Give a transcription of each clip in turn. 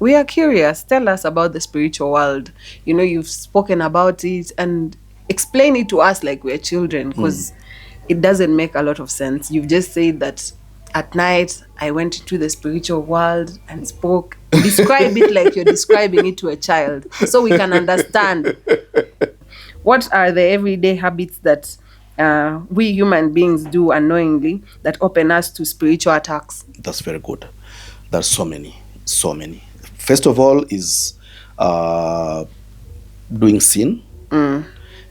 We are curious. Tell us about the spiritual world. You've spoken about it, and explain it to us like we're children, because it doesn't make a lot of sense. You've just said that at night I went into the spiritual world and spoke. Describe it like you're describing it to a child so we can understand. What are the everyday habits that we human beings do unknowingly that open us to spiritual attacks? That's very good. There's so many. First of all is doing sin.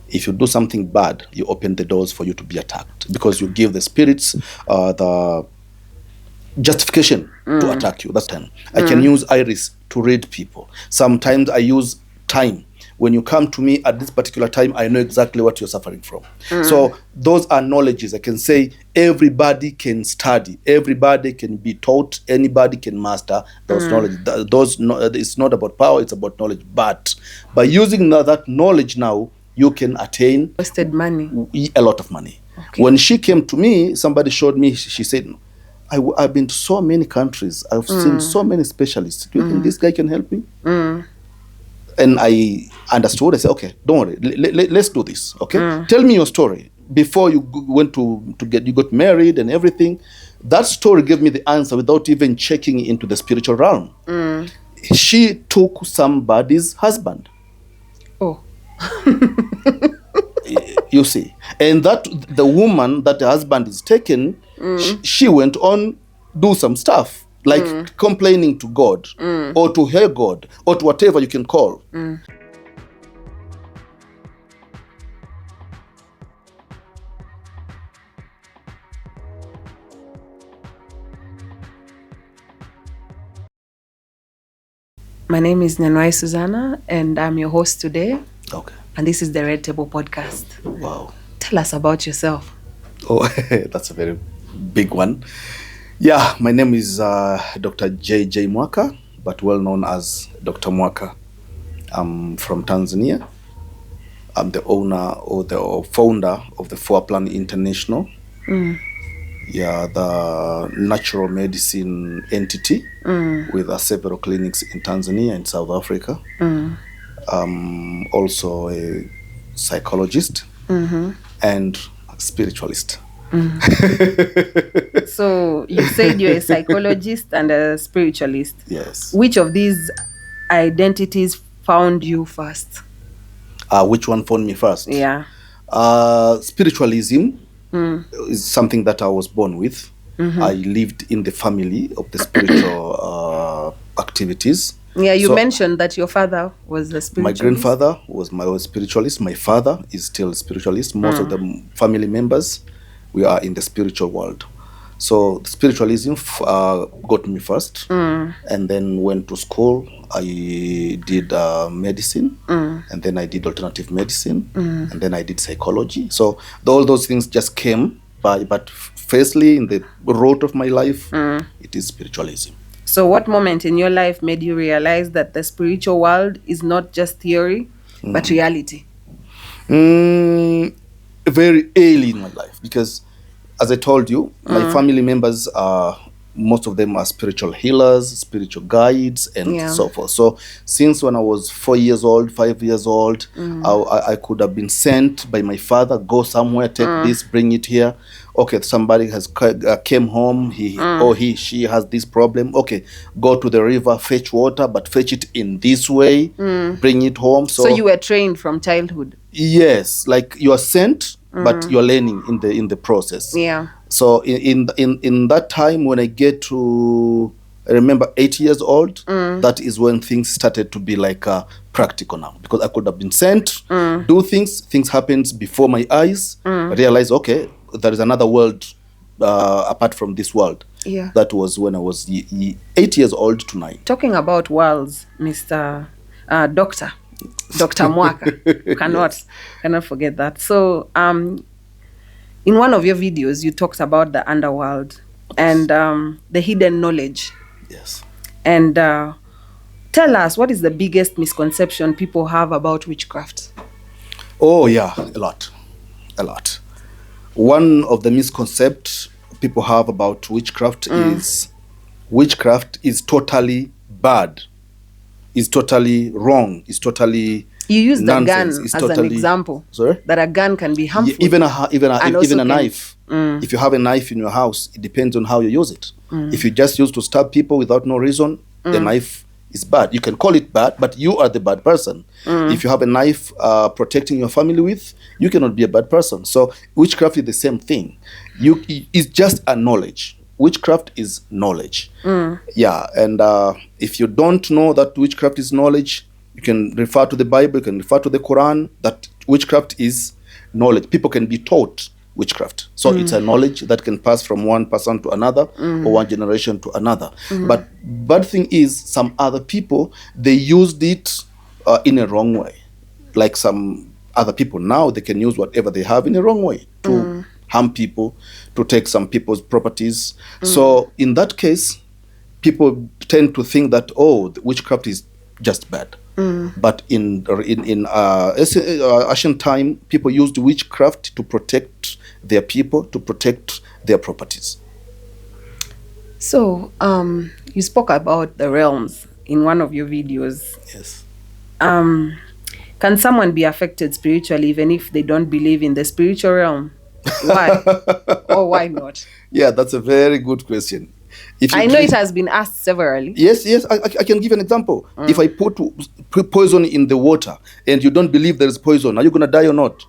If you do something bad, you open the doors for you to be attacked, because you give the spirits the justification to attack you. That's time. I can use iris to read people. Sometimes I use time. When you come to me at this particular time, I know exactly what you're suffering from. So those are knowledges. I can say everybody can study, everybody can be taught, anybody can master those knowledge. It's not about power, it's about knowledge. But by using that knowledge now, you can attain Wasted money. A lot of money. Okay. When she came to me, somebody showed me, she said, I've been to so many countries, I've seen so many specialists. Do you think this guy can help me? And I understood. I said, okay, don't worry. Let's do this. Okay, tell me your story before you went you got married and everything. That story gave me the answer without even checking into the spiritual realm. She took somebody's husband. Oh. You see, and that the woman that the husband is taken, she went on do some stuff. Like complaining to God or to her God or to whatever you can call. My name is Nanwai Susanna, and I'm your host today. Okay. And this is the Red Table Podcast. Wow. Tell us about yourself. Oh, that's a very big one. Yeah, my name is Dr. J.J. Mwaka, but well known as Dr. Mwaka. I'm from Tanzania. I'm the owner or the founder of the Four Plan International. Yeah, the natural medicine entity with several clinics in Tanzania and South Africa. I'm also a psychologist and spiritualist. So you said you're a psychologist and a spiritualist. Yes. Which of these identities found you first? Which one found me first? Yeah. Spiritualism is something that I was born with. I lived in the family of the spiritual activities. Yeah, you mentioned that your father was a spiritualist. My grandfather was a spiritualist. My father is still a spiritualist. Most of the family members, we are in the spiritual world. So spiritualism got me first, and then went to school. I did medicine, and then I did alternative medicine, and then I did psychology. So all those things just came by. But firstly, in the root of my life, it is spiritualism. So what moment in your life made you realize that the spiritual world is not just theory, but reality? Very early in my life, because as I told you, my family members most of them are spiritual healers, spiritual guides, and so forth. So since when I was 4 years old, 5 years old, I could have been sent by my father, go somewhere, take this, bring it here. Okay, somebody has came home, she has this problem. Okay, go to the river, fetch water, but fetch it in this way, bring it home. So you were trained from childhood? Yes, like you are sent, but you're learning in the process. Yeah. So in that time, when I get to, I remember 8 years old, that is when things started to be like practical now, because I could have been sent, do things happens before my eyes. I realized, okay, there is another world apart from this world. Yeah. That was when I was 8 years old to 9. Talking about worlds, Mr. Dr. Mwaka, cannot forget that. So, in one of your videos, you talked about the underworld and the hidden knowledge. Yes. And tell us, what is the biggest misconception people have about witchcraft? Oh, yeah, a lot. One of the misconceptions people have about witchcraft is totally bad. is totally wrong. It's totally You use the nonsense. gun It's as totally, an example. sorry? That a gun can be harmful. Even And also even a can- knife. If you have a knife in your house, it depends on how you use it. If you just use to stab people without no reason, the knife is bad. You can call it bad, but you are the bad person. If you have a knife protecting your family with, you cannot be a bad person. So witchcraft is the same thing. It's just a knowledge. Witchcraft is knowledge. Yeah, and if you don't know that witchcraft is knowledge, you can refer to the Bible, you can refer to the Quran, that witchcraft is knowledge. People can be taught witchcraft. So it's a knowledge that can pass from one person to another or one generation to another. But bad thing is, some other people, they used it in a wrong way. Like some other people now, they can use whatever they have in a wrong way to harm people, to take some people's properties. So in that case, people tend to think that, oh, the witchcraft is just bad. But in ancient time, people used witchcraft to protect their people, to protect their properties. So, you spoke about the realms in one of your videos. Yes. Can someone be affected spiritually even if they don't believe in the spiritual realm? Why? Or why not? Yeah, that's a very good question. If you I know it has been asked severally. Yes, I can give an example. If I put poison in the water and you don't believe there is poison, are you going to die or not?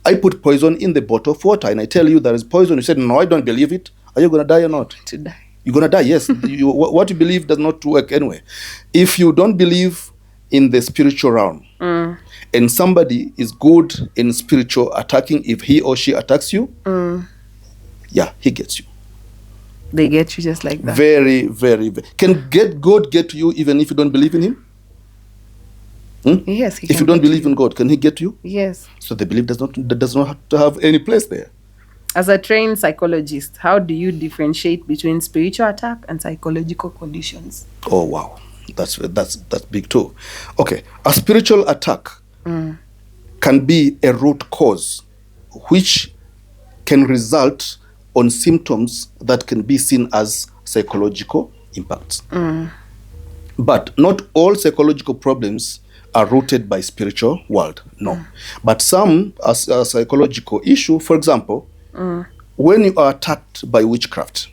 I put poison in the bottle of water and I tell you there is poison. You said, no, I don't believe it. Are you going to die or not? To die. You're going to die, yes. What you believe does not work anyway. If you don't believe in the spiritual realm and somebody is good in spiritual attacking, if he or she attacks you, yeah, he gets you. They get you just like that. Very, very, very. Can God get to you even if you don't believe in him? Yes. If you don't believe in God, can he get you? Yes. So the belief does not have to have any place there. As a trained psychologist, how do you differentiate between spiritual attack and psychological conditions? Oh wow, that's big too. Okay, a spiritual attack can be a root cause, which can result on symptoms that can be seen as psychological impacts. But not all psychological problems are rooted by spiritual world, no. But some are a psychological issue. For example, when you are attacked by witchcraft,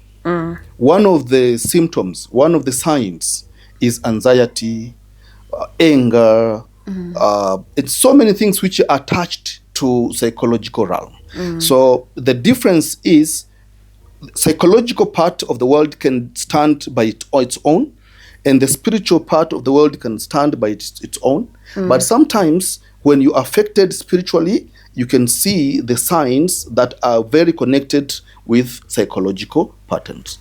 one of the symptoms, one of the signs is anxiety, anger, it's so many things which are attached to psychological realm. So the difference is psychological part of the world can stand by its own, and the spiritual part of the world can stand by its own. But sometimes when you are affected spiritually, you can see the signs that are very connected with psychological patterns.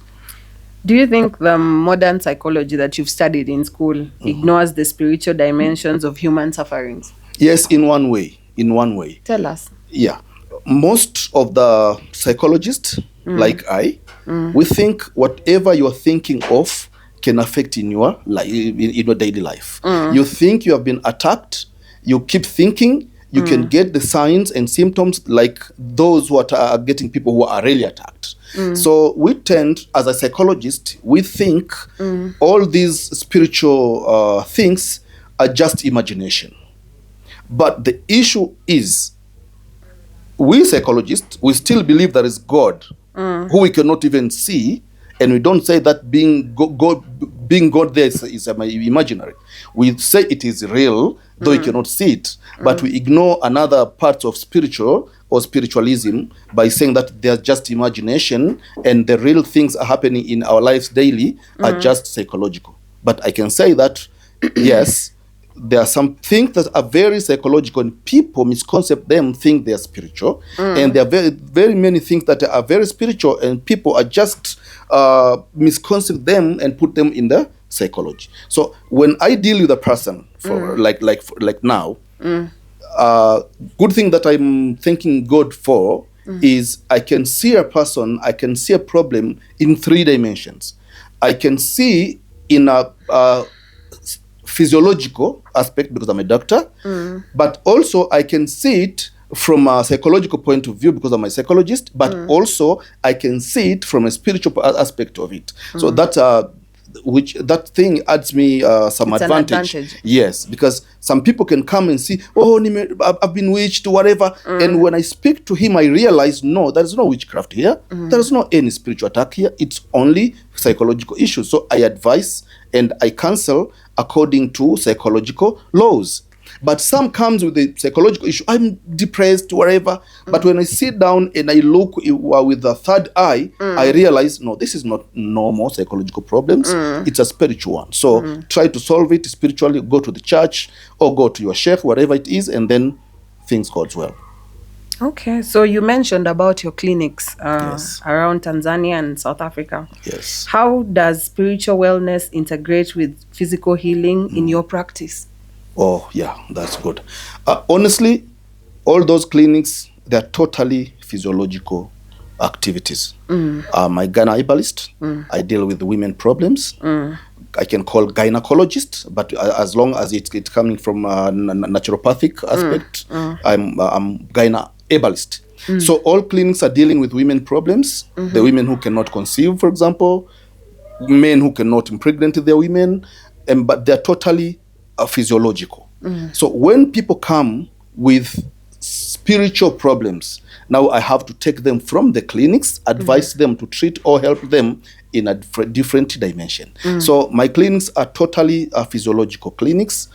Do you think the modern psychology that you've studied in school ignores the spiritual dimensions of human sufferings? Yes, in one way. In one way. Tell us. Yeah. Most of the psychologists, like I, we think whatever you're thinking of can affect in your life, in your daily life. You think you have been attacked, you keep thinking, you can get the signs and symptoms like those who are getting people who are really attacked. So we tend, as a psychologist, we think all these spiritual things are just imagination. But the issue is, we psychologists, we still believe there is God, who we cannot even see, and we don't say that being God there is imaginary. We say it is real, though you cannot see it, but we ignore another part of spiritual or spiritualism by saying that there's just imagination and the real things are happening in our lives daily are just psychological. But I can say that, yes, there are some things that are very psychological and people misconcept them, think they are spiritual. And there are very, very many things that are very spiritual and people are just misconcept them and put them in the psychology. So when I deal with a person for like now, good thing that I'm thanking God for is I can see a person, I can see a problem in 3 dimensions. I can see in a physiological aspect because I'm a doctor, but also I can see it from a psychological point of view because I'm a psychologist, but also I can see it from a spiritual aspect of it. So that's which that thing adds me some It's an advantage. Yes, because some people can come and see, oh, I've been witched, whatever. And when I speak to him, I realize, no, there is no witchcraft here. There is no any spiritual attack here. It's only psychological issues. So I advise and I counsel according to psychological laws. But some comes with the psychological issue. I'm depressed, whatever. But when I sit down and I look with the third eye, I realize, no, this is not normal psychological problems. It's a spiritual one. So try to solve it spiritually. Go to the church or go to your sheikh, whatever it is, and then things goes well. Okay, so you mentioned about your clinics Yes. around Tanzania and South Africa. Yes. How does spiritual wellness integrate with physical healing in your practice? Oh, yeah, that's good. Honestly, all those clinics, they're totally physiological activities. I'm a gynecologist. I deal with women problems. I can call gynecologist, but as long as it's coming from a naturopathic aspect, I'm gynecologist. So all clinics are dealing with women problems, the women who cannot conceive, for example, men who cannot impregnate their women, but they're totally physiological. So when people come with spiritual problems, now I have to take them from the clinics, advise them to treat or help them in a different dimension. So my clinics are totally physiological clinics,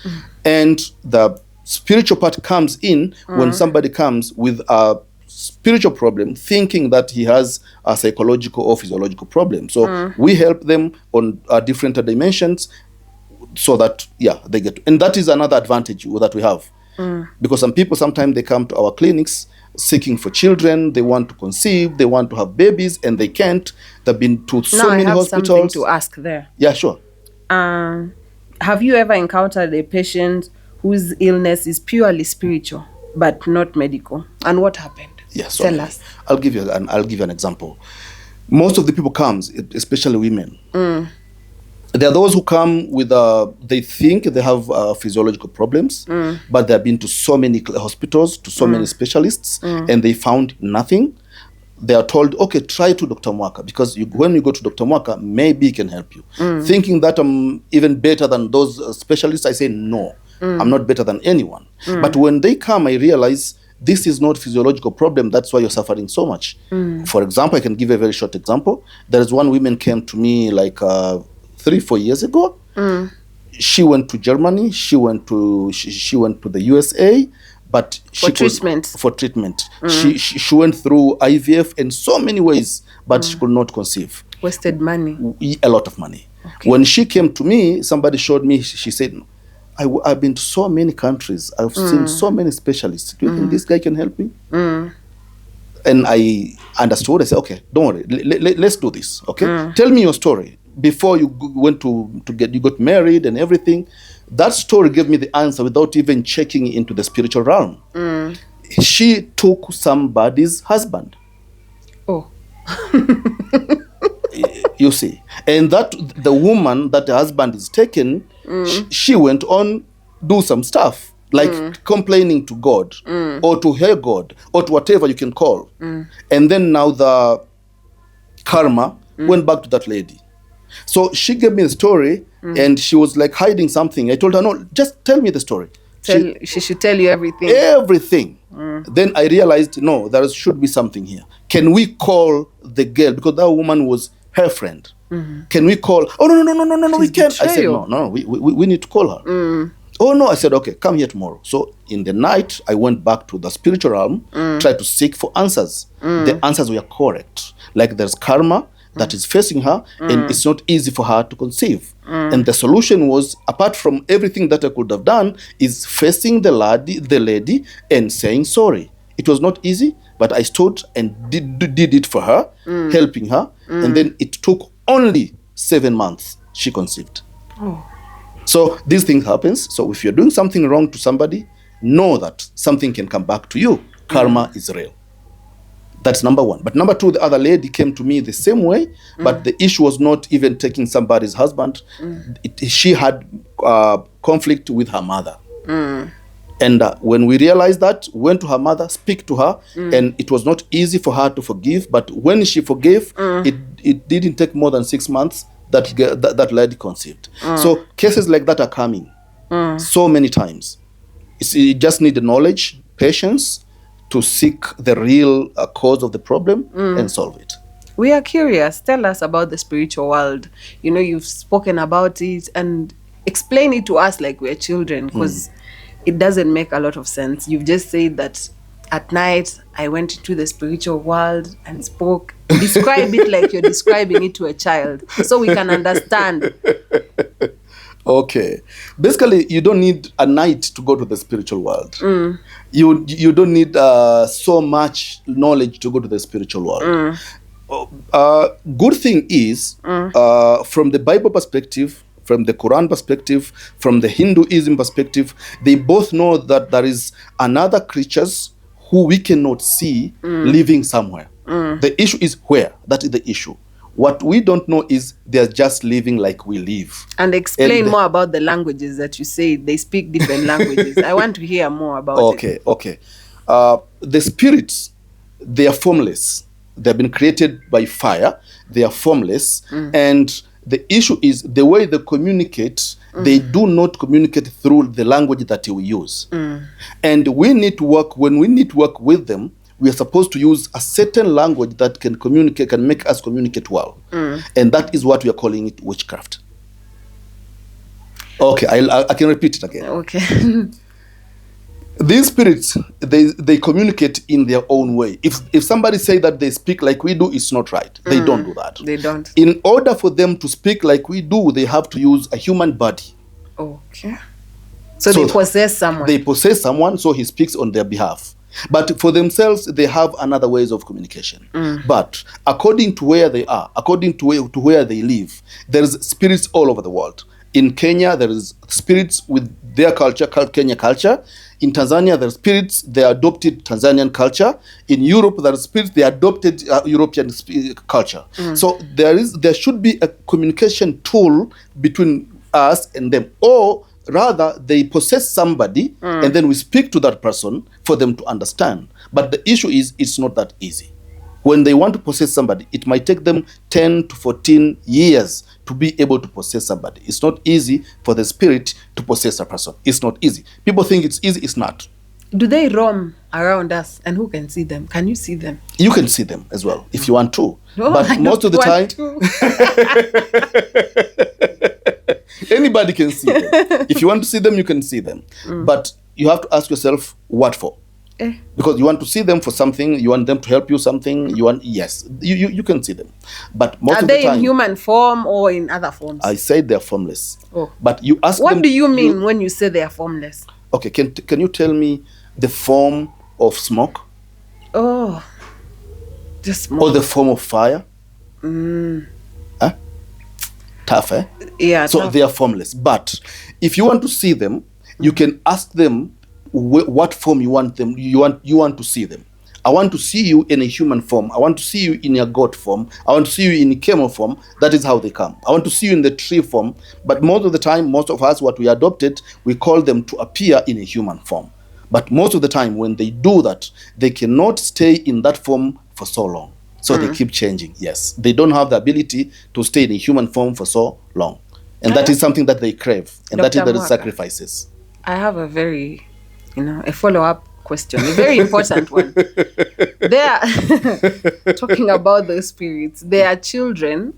and the spiritual part comes in when somebody comes with a spiritual problem thinking that he has a psychological or physiological problem. So we help them on different dimensions, so that they get, and that is another advantage that we have, because some people sometimes they come to our clinics seeking for children, they want to conceive, they want to have babies, and they can't. They've been to so many hospitals. Something to ask there. Yeah, sure. Have you ever encountered a patient whose illness is purely spiritual but not medical, and what happened? Yes, tell us. I'll give you an example. Most of the people comes, especially women. There are those who come with they think they have physiological problems, but they have been to so many hospitals, to so many specialists, and they found nothing. They are told, okay, try to Dr. Mwaka, because when you go to Dr. Mwaka, maybe he can help you. Thinking that I'm even better than those specialists, I say, no, I'm not better than anyone. But when they come, I realize this is not physiological problem. That's why you're suffering so much. For example, I can give a very short example. There is one woman came to me like 3-4 years ago. She went to Germany. She went to the USA, but for treatment. She went through IVF in so many ways, but she could not conceive. Wasted money. A lot of money. Okay. When she came to me, somebody showed me. She said, I've been to so many countries. I've seen so many specialists. Do you think this guy can help me? And I understood. I said, okay, don't worry. Let's do this. Okay, tell me your story. Before you went you got married and everything. That story gave me the answer without even checking into the spiritual realm. She took somebody's husband. Oh. You see. And that the woman that the husband is taken, she went on do some stuff, like complaining to God, or to her God, or to whatever you can call. And then now the karma went back to that lady. So she gave me the story, and she was like hiding something. I told her, no, just tell me the story. She should tell you everything. Everything. Then I realized, no, there should be something here. Can we call the girl, because that woman was her friend? Can we call? Oh, no, we can't. I said, no, we need to call her. Oh, no, I said, okay, come here tomorrow. So in the night, I went back to the spiritual realm, tried to seek for answers. The answers were correct. Like there's karma that is facing her, and it's not easy for her to conceive. And the solution was, apart from everything that I could have done, is facing the lady and saying sorry. It was not easy, but I stood and did it for her, helping her. And then it took only 7 months. She conceived. Oh. So these things happens. So if you're doing something wrong to somebody, know that something can come back to you. Karma is real. That's number one. But number two, the other lady came to me the same way, but the issue was not even taking somebody's husband. She had conflict with her mother. And when we realized that, went to her mother, speak to her, and it was not easy for her to forgive. But when she forgave, it didn't take more than 6 months. that lady conceived. So cases like that are coming so many times. You just need the knowledge, patience to seek the real cause of the problem and solve it. We are curious. Tell us about the spiritual world. You've spoken about it, and explain it to us like we're children, because it doesn't make a lot of sense. You've just said that at night I went into the spiritual world and spoke. Describe it like you're describing it to a child so we can understand. Okay. Basically, you don't need a night to go to the spiritual world. You don't need so much knowledge to go to the spiritual world. Good thing is, from the Bible perspective, from the Quran perspective, from the Hinduism perspective, they both know that there is another creatures who we cannot see living somewhere. The issue is where. That is the issue. What we don't know is they're just living like we live. And explain more about the languages that you say they speak different languages. I want to hear more about it. Okay. The spirits, they are formless. They've been created by fire. They are formless. And the issue is the way they communicate, they do not communicate through the language that we use. And we need to work, when we need to work with them, we are supposed to use a certain language that can communicate, can make us communicate well. And that is what we are calling it witchcraft. Okay, I can repeat it again. Okay. These spirits, they communicate in their own way. If somebody say that they speak like we do, it's not right. They don't do that. They don't. In order for them to speak like we do, they have to use a human body. Okay. So they possess someone. They possess someone, so he speaks on their behalf. But for themselves, they have another ways of communication. But according to where they are, according to where they live, there is spirits all over the world. In Kenya, there is spirits with their culture, called Kenya culture. In Tanzania, there are spirits, they adopted Tanzanian culture. In Europe, there are spirits, they adopted European culture. So there should be a communication tool between us and them. Or rather, they possess somebody and then we speak to that person for them to understand. But the issue is, it's not that easy. When they want to possess somebody, it might take them 10 to 14 years to be able to possess somebody. It's not easy for the spirit to possess a person. It's not easy. People think it's easy. It's not. Do they roam around us, and who can see them? Can you see them? You can see them as well if you want to. No, but most of the time, anybody can see them. If you want to see them, you can see them. But you have to ask yourself, what for? Because you want to see them for something, you want them to help you something, yes, you can see them. But most of the time, are they in human form or in other forms? I say they're formless. But you ask what them, do you mean when you say they are formless? Okay, can you tell me the form of smoke? Just smoke. Or the form of fire? Tough, eh? Yeah. So tough. they are formless. But if you want to see them, you can ask them what form you want them. You want to see them. I want to see you in a human form. I want to see you in a goat form. I want to see you in a camel form. That is how they come. I want to see you in the tree form. But most of the time, most of us, what we adopted, we call them to appear in a human form. But most of the time, when they do that, they cannot stay in that form for so long. So they keep changing. Yes, they don't have the ability to stay in a human form for so long. And that is something that they crave. And Dr. that is Mwaka, sacrifices. I have a very, a follow-up question, a very important one. They are talking about the spirits. There are children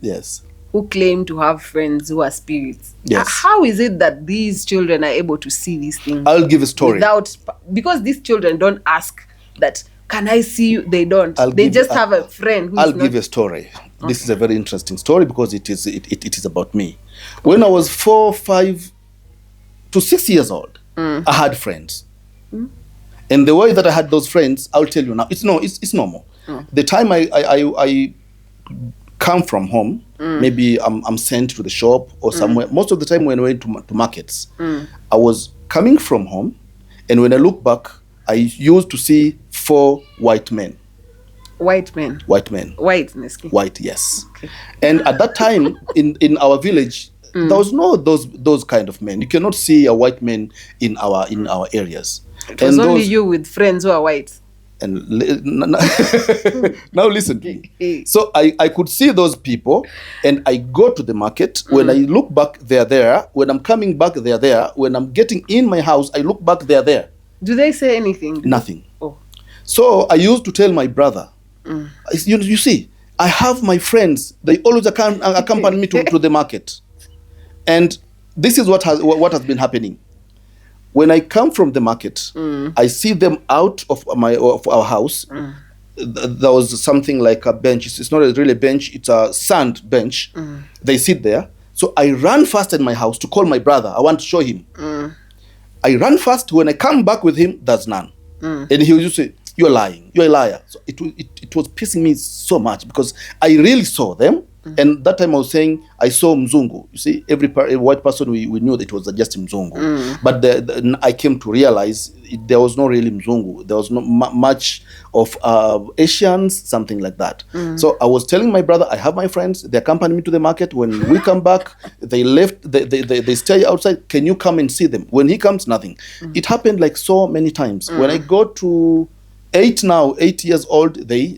who claim to have friends who are spirits. Yes. How is it that these children are able to see these things? I'll give a story. Because these children don't ask that, can I see you? They don't. They just have a friend who give you a story. Okay. This is a very interesting story because it is about me. When I was 4, 5 to 6 years old, I had friends. And the way that I had those friends, I'll tell you now, it's normal. The time I come from home, maybe I'm sent to the shop or somewhere. Most of the time when I went to markets, I was coming from home, and when I look back, I used to see 4 white men. White men? White men. White, Neski. White, yes. Okay. And at that time, in our village, there was no those kind of men. You cannot see a white man in our areas. It was only you with friends who are white. And now listen to me. So I could see those people, and I go to the market. When I look back, they're there. When I'm coming back, they're there. When I'm getting in my house, I look back, they're there. Do they say anything? Nothing. Oh. So I used to tell my brother, you see, I have my friends. They always accompany me to the market. And this is what has been happening. When I come from the market, I see them out of our house. There was something like a bench. It's not really a bench. It's a sand bench. They sit there. So I run fast in my house to call my brother. I want to show him. I run fast. When I come back with him, there's none. And he would just say, "You're lying. You're a liar." So it was pissing me so much because I really saw them. And that time I was saying, I saw Mzungu. You see, every white person, we knew that it was just Mzungu. But I came to realize there was no really Mzungu. There was not much of Asians, something like that. So I was telling my brother, I have my friends. They accompany me to the market. When we come back, they left. They stay outside. Can you come and see them? When he comes, nothing. It happened like so many times. When I go to 8 years old, they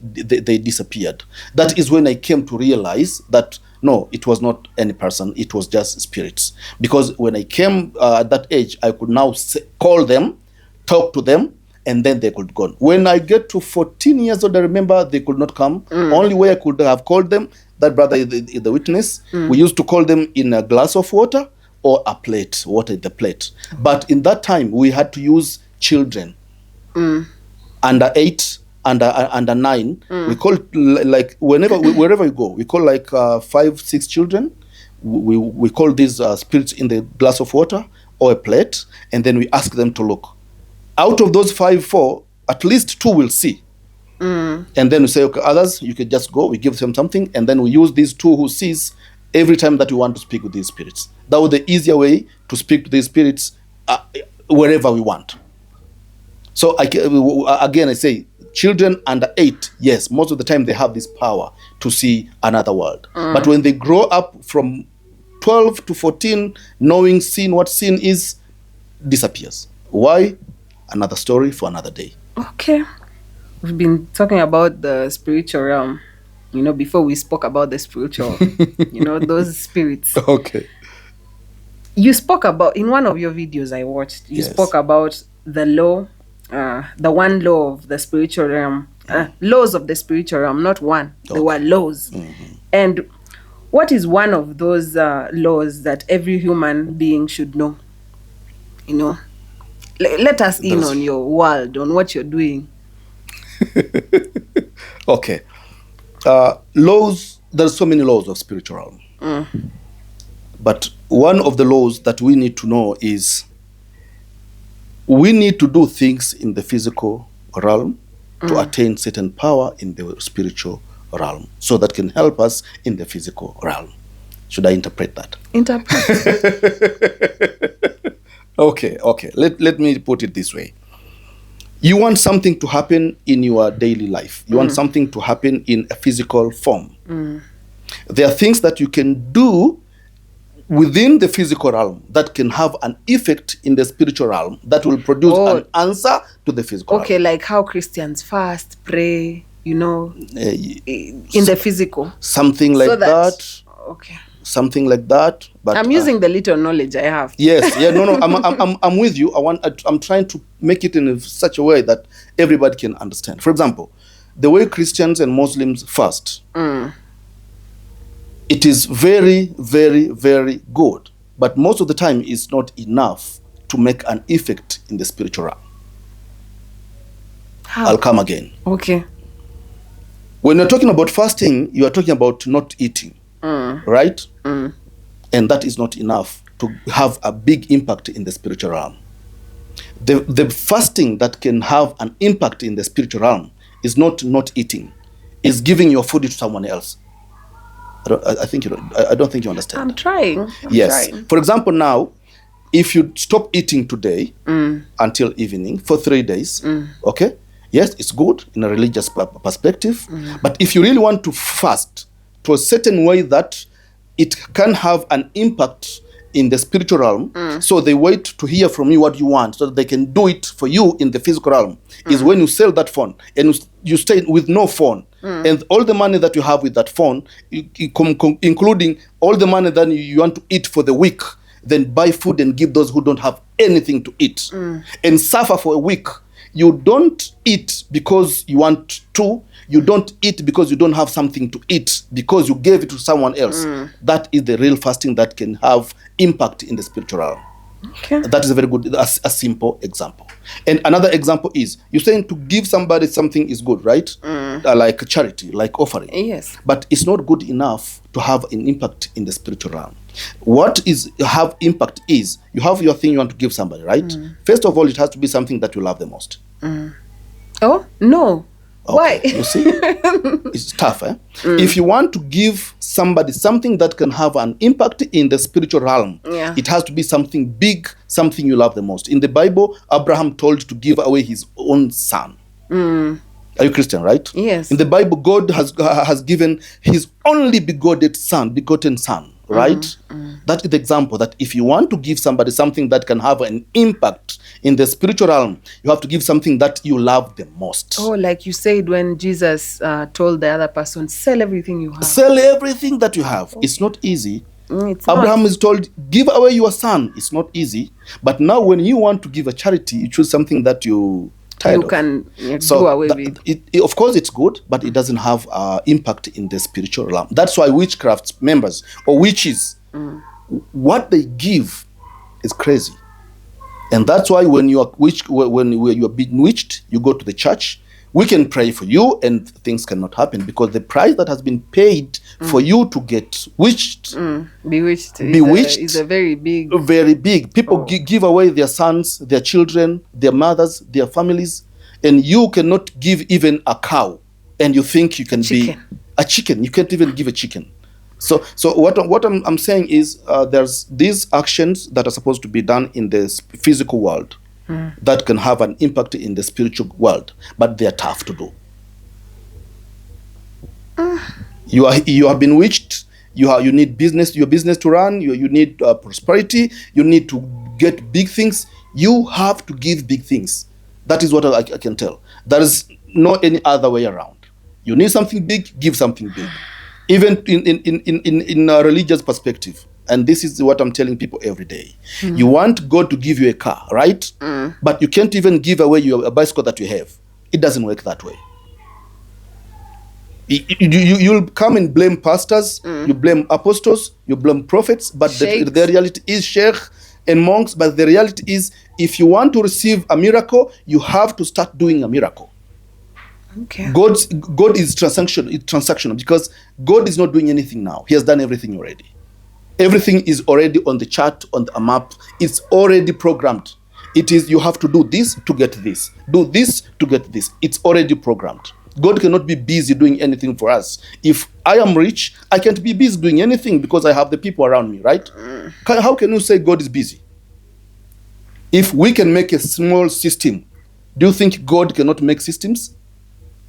disappeared. That is when I came to realize that no, it was not any person, it was just spirits. Because when I came at that age, I could now call them, talk to them, and then they could go. When I get to 14 years old, I remember they could not come. Only way I could have called them, that brother is the witness. We used to call them in a glass of water or a plate, water in the plate. But in that time, we had to use children. Under 8, under 9, we call like wherever we go, we call like 5, 6 children. We call these spirits in the glass of water or a plate, and then we ask them to look. Out of those 5, 4, at least 2 will see. And then we say, okay, others, you can just go. We give them something, and then we use these 2 who sees every time that we want to speak with these spirits. That was the easier way to speak to these spirits wherever we want. So again, I say, children under 8, yes, most of the time they have this power to see another world. But when they grow up from 12 to 14, seeing what sin is, disappears. Why? Another story for another day. Okay. We've been talking about the spiritual realm, before we spoke about the spiritual, those spirits. Okay. You spoke about, in one of your videos I watched, you spoke about the law, the one law of the spiritual realm, laws of the spiritual realm, not one. Okay. There were laws. And what is one of those laws that every human being should know? Let us in on your world, on what you're doing. Okay. Laws, there's so many laws of spiritual realm. But one of the laws that we need to know is we need to do things in the physical realm to attain certain power in the spiritual realm, so that can help us in the physical realm. Should I interpret that? Interpret. Okay. Let me put it this way. You want something to happen in your daily life. You want something to happen in a physical form. There are things that you can do within the physical realm that can have an effect in the spiritual realm that will produce an answer to the physical realm. Okay, like how Christians fast, pray, in the physical. Something like that. Okay. Something like that. But I'm using the little knowledge I have. Yes. Yeah. No. I'm with you. I'm trying to make it in such a way that everybody can understand. For example, the way Christians and Muslims fast. It is very, very, very good. But most of the time, it's not enough to make an effect in the spiritual realm. How? I'll come again. Okay. When you're talking about fasting, you are talking about not eating. Right? And that is not enough to have a big impact in the spiritual realm. The fasting that can have an impact in the spiritual realm is not eating. It's giving your food to someone else. I don't think you understand. I'm trying. Yes. For example, now, if you stop eating today until evening for 3 days, okay? Yes, it's good in a religious perspective. But if you really want to fast to a certain way that it can have an impact in the spiritual realm, so they wait to hear from you what you want so that they can do it for you in the physical realm, is when you sell that phone and you stay with no phone. And all the money that you have with that phone, including all the money that you want to eat for the week, then buy food and give those who don't have anything to eat, and suffer for a week. You don't eat because you want to. You don't eat because you don't have something to eat, because you gave it to someone else. That is the real fasting that can have impact in the spiritual realm. Okay. That is a very good, a simple example. And another example is, you're saying to give somebody something is good, right? Like charity, like offering. Yes. But it's not good enough to have an impact in the spiritual realm. What is have impact is, you have your thing you want to give somebody, right? First of all, it has to be something that you love the most. Oh, no. Okay. Why? You see, it's tough. If you want to give somebody something that can have an impact in the spiritual realm, it has to be something big, something you love the most. In the Bible, Abraham told to give away his own son. Are you Christian, right? Yes. In the Bible, God has given his only begotten son, right? That is the example that if you want to give somebody something that can have an impact in the spiritual realm, you have to give something that you love the most. Oh, like you said when Jesus told the other person, sell everything you have. Sell everything that you have. It's not easy. It's Abraham not. is told, give away your son. It's not easy. But now when you want to give a charity, you choose something that you tired of. Can do away with. Of course, it's good, but it doesn't have impact in the spiritual realm. That's why witchcraft members or witches, what they give is crazy. And that's why when you are when you are being witched, you go to the church. We can pray for you, and things cannot happen because the price that has been paid for you to get witched, Bewitched is a very big. very big. People give away their sons, their children, their mothers, their families, and you cannot give even a cow, and you think you can be a chicken. You can't even give a chicken. So what I'm saying is, there's these actions that are supposed to be done in the physical world that can have an impact in the spiritual world, but they are tough to do. You have been witched. You need your business to run. You need prosperity. You need to get big things. You have to give big things. That is what I can tell. There is no any other way around. You need something big, give something big. Even in a religious perspective, and this is what I'm telling people every day. You want God to give you a car, right? But you can't even give away a bicycle that you have. It doesn't work that way. You'll come and blame pastors, you blame apostles, you blame prophets, but the reality is sheikh and monks. But the reality is, if you want to receive a miracle, you have to start doing a miracle. Okay. God is transactional because God is not doing anything now. He has done everything already. Everything is already on the chart, on the map. It's already programmed. It is, you have to do this to get this. Do this to get this. It's already programmed. God cannot be busy doing anything for us. If I am rich, I can't be busy doing anything because I have the people around me, right? How can you say God is busy? If we can make a small system, do you think God cannot make systems?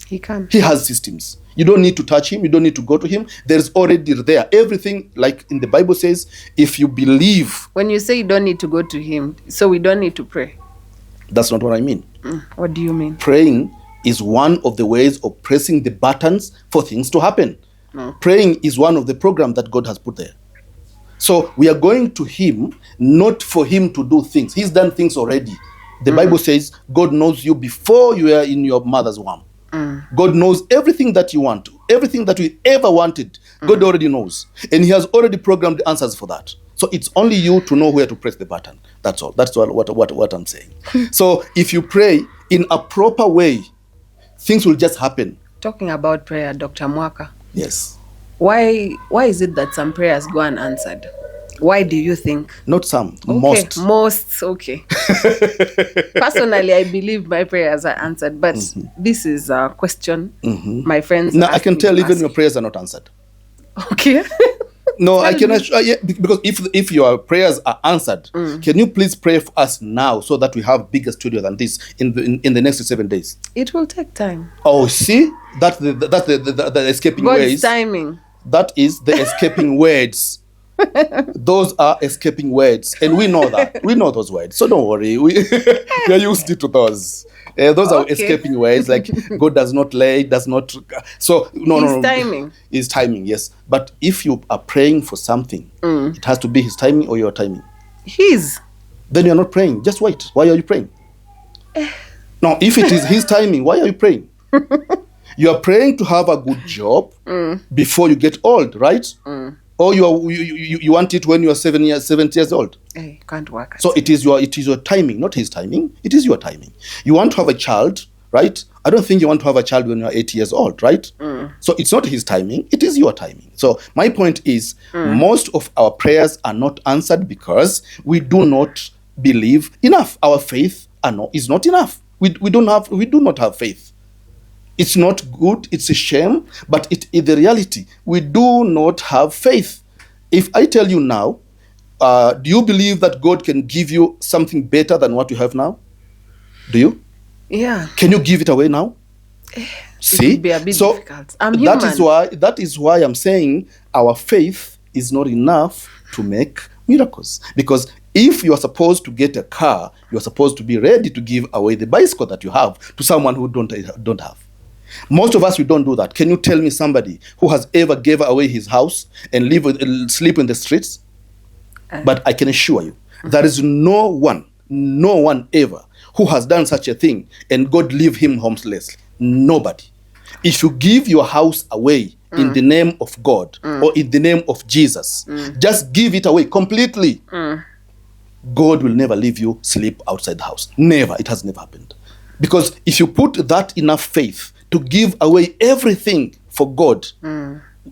He can. He has systems. You don't need to touch him. You don't need to go to him. There's already there. Everything, like in the Bible says, if you believe. When you say you don't need to go to him, so we don't need to pray. That's not what I mean. What do you mean? Praying is one of the ways of pressing the buttons for things to happen. Praying is one of the programs that God has put there. So we are going to him, not for him to do things. He's done things already. The Bible says God knows you before you are in your mother's womb. God knows everything that you want, everything that you ever wanted. God already knows, and he has already programmed the answers for that. So it's only you to know where to press the button. That's all. That's what I'm saying. So if you pray in a proper way, things will just happen. Talking about prayer, Dr. Mwaka. Yes. Why is it that some prayers go unanswered? Why do you think? Not some, Okay, most. Okay. Personally, I believe my prayers are answered, but this is a question my friends. Now I can tell even your prayers are not answered. Okay. No, I can because if your prayers are answered, can you please pray for us now so that we have bigger studio than this in the next 7 days? It will take time. Oh, see, that's the escaping God's ways. timing. That is the escaping words Those are escaping words, and we know that. We know those words, so don't worry. We are used to those. Those are escaping words, like God does not lay, does not. So no, His no, timing. His timing, yes. But if you are praying for something, it has to be His timing or your timing. His. Then you are not praying. Just wait. Why are you praying? Now, if it is His timing, why are you praying? You are praying to have a good job before you get old, right? Or you want it when you are 70 years old. Hey, can't work. So it is your timing, not His timing. It is your timing. You want to have a child, right? I don't think you want to have a child when you are 80 years old, right? So it's not His timing. It is your timing. So my point is, most of our prayers are not answered because we do not believe enough. Our faith is not enough. We do not have faith. It's not good, it's a shame, but it is the reality. We do not have faith. If I tell you now, do you believe that God can give you something better than what you have now? Do you? Yeah. Can you give it away now? See? It would be a bit difficult. I'm that human. that is why I'm saying our faith is not enough to make miracles. Because if you are supposed to get a car, you are supposed to be ready to give away the bicycle that you have to someone who don't have. Most of us, we don't do that. Can you tell me somebody who has ever gave away his house and sleep in the streets? But I can assure you, there is no one ever who has done such a thing and God leave him homeless. Nobody. If you give your house away in the name of God or in the name of Jesus, just give it away completely. God will never leave you sleep outside the house. Never. It has never happened. Because if you put that enough faith to give away everything for God,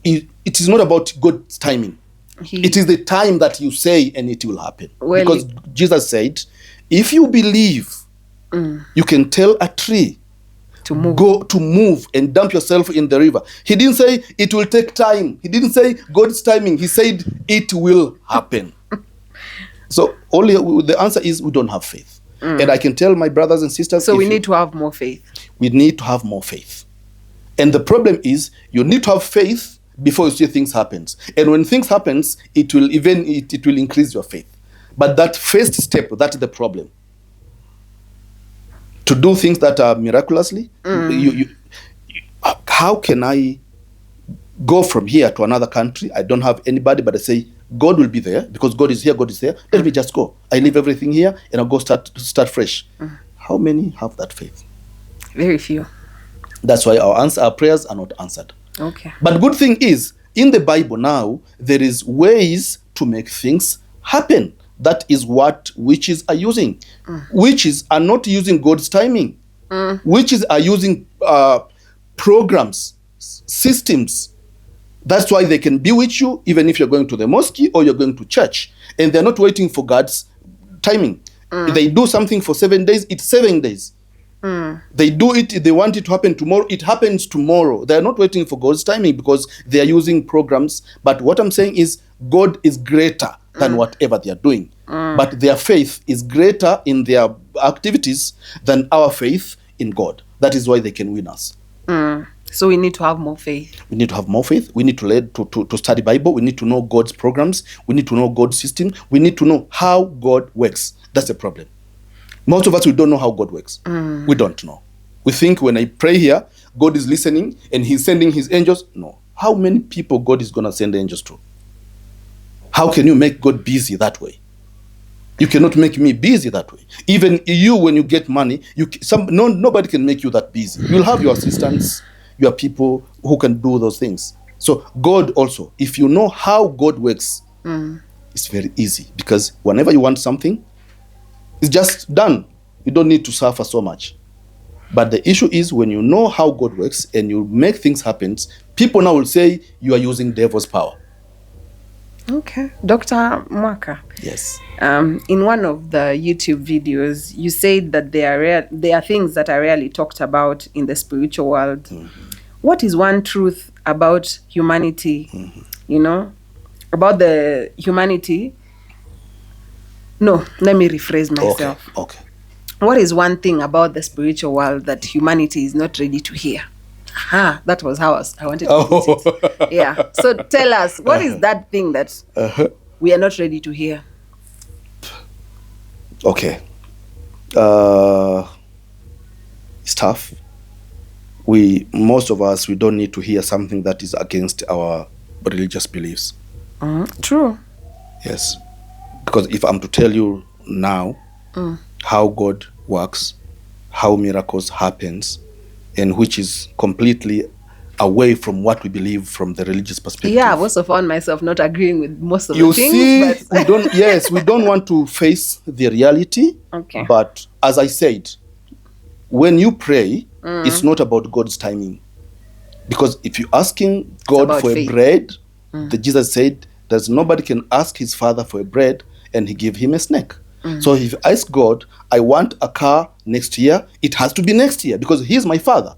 it is not about God's timing. It is the time that you say and it will happen. Well, because Jesus said, if you believe, you can tell a tree to move. Go to move and dump yourself in the river. He didn't say it will take time. He didn't say God's timing. He said it will happen. So only the answer is we don't have faith. And I can tell my brothers and sisters. So we need to have more faith. We need to have more faith. And the problem is you need to have faith before you see things happen. And when things happen, it will increase your faith. But that first step, that's the problem. To do things that are miraculously, how can I go from here to another country? I don't have anybody, but I say, God will be there because God is here, God is there. Let me just go. I leave everything here and I'll go start fresh. How many have that faith? Very few. That's why our prayers are not answered. Okay. But good thing is, in the Bible now, there is ways to make things happen. That is what witches are using. Witches are not using God's timing. Witches are using programs, systems. That's why they can bewitch you even if you're going to the mosque or you're going to church. And they're not waiting for God's timing. They do something for 7 days, it's 7 days. They do it, they want it to happen tomorrow, it happens tomorrow. They're not waiting for God's timing because they're using programs. But what I'm saying is God is greater than whatever they are doing. But their faith is greater in their activities than our faith in God. That is why they can win us. So we need to have more faith. We need to have more faith. We need to study Bible. We need to know God's programs. We need to know God's system. We need to know how God works. That's the problem. Most of us, we don't know how God works. We don't know. We think when I pray here, God is listening and he's sending his angels. No. How many people God is going to send angels to? How can you make God busy that way? You cannot make me busy that way. Even you, when you get money, nobody can make you that busy. You'll have your assistants, your people who can do those things. So God also, if you know how God works, it's very easy. Because whenever you want something, it's just done. You don't need to suffer so much. But the issue is when you know how God works and you make things happen, people now will say you are using devil's power. Okay. Dr. Mwaka. Yes. In one of the YouTube videos, you said that there are things that are rarely talked about in the spiritual world. What is one truth about humanity, about the humanity? No, let me rephrase myself. Okay. What is one thing about the spiritual world that humanity is not ready to hear? That was how I wanted to put it. Yeah. So tell us, what is that thing that we are not ready to hear? Okay. It's tough. Most of us, we don't need to hear something that is against our religious beliefs. True. Yes. Because if I'm to tell you now how God works, how miracles happens, and which is completely away from what we believe from the religious perspective. Yeah, I also found myself not agreeing with most of you the things. See, we don't want to face the reality. Okay. But as I said, when you pray, it's not about God's timing. Because if you're asking God for faith. A bread, Jesus said, there's nobody can ask his father for a bread and he give him a snake. So if you ask God, I want a car next year, it has to be next year because he's my father.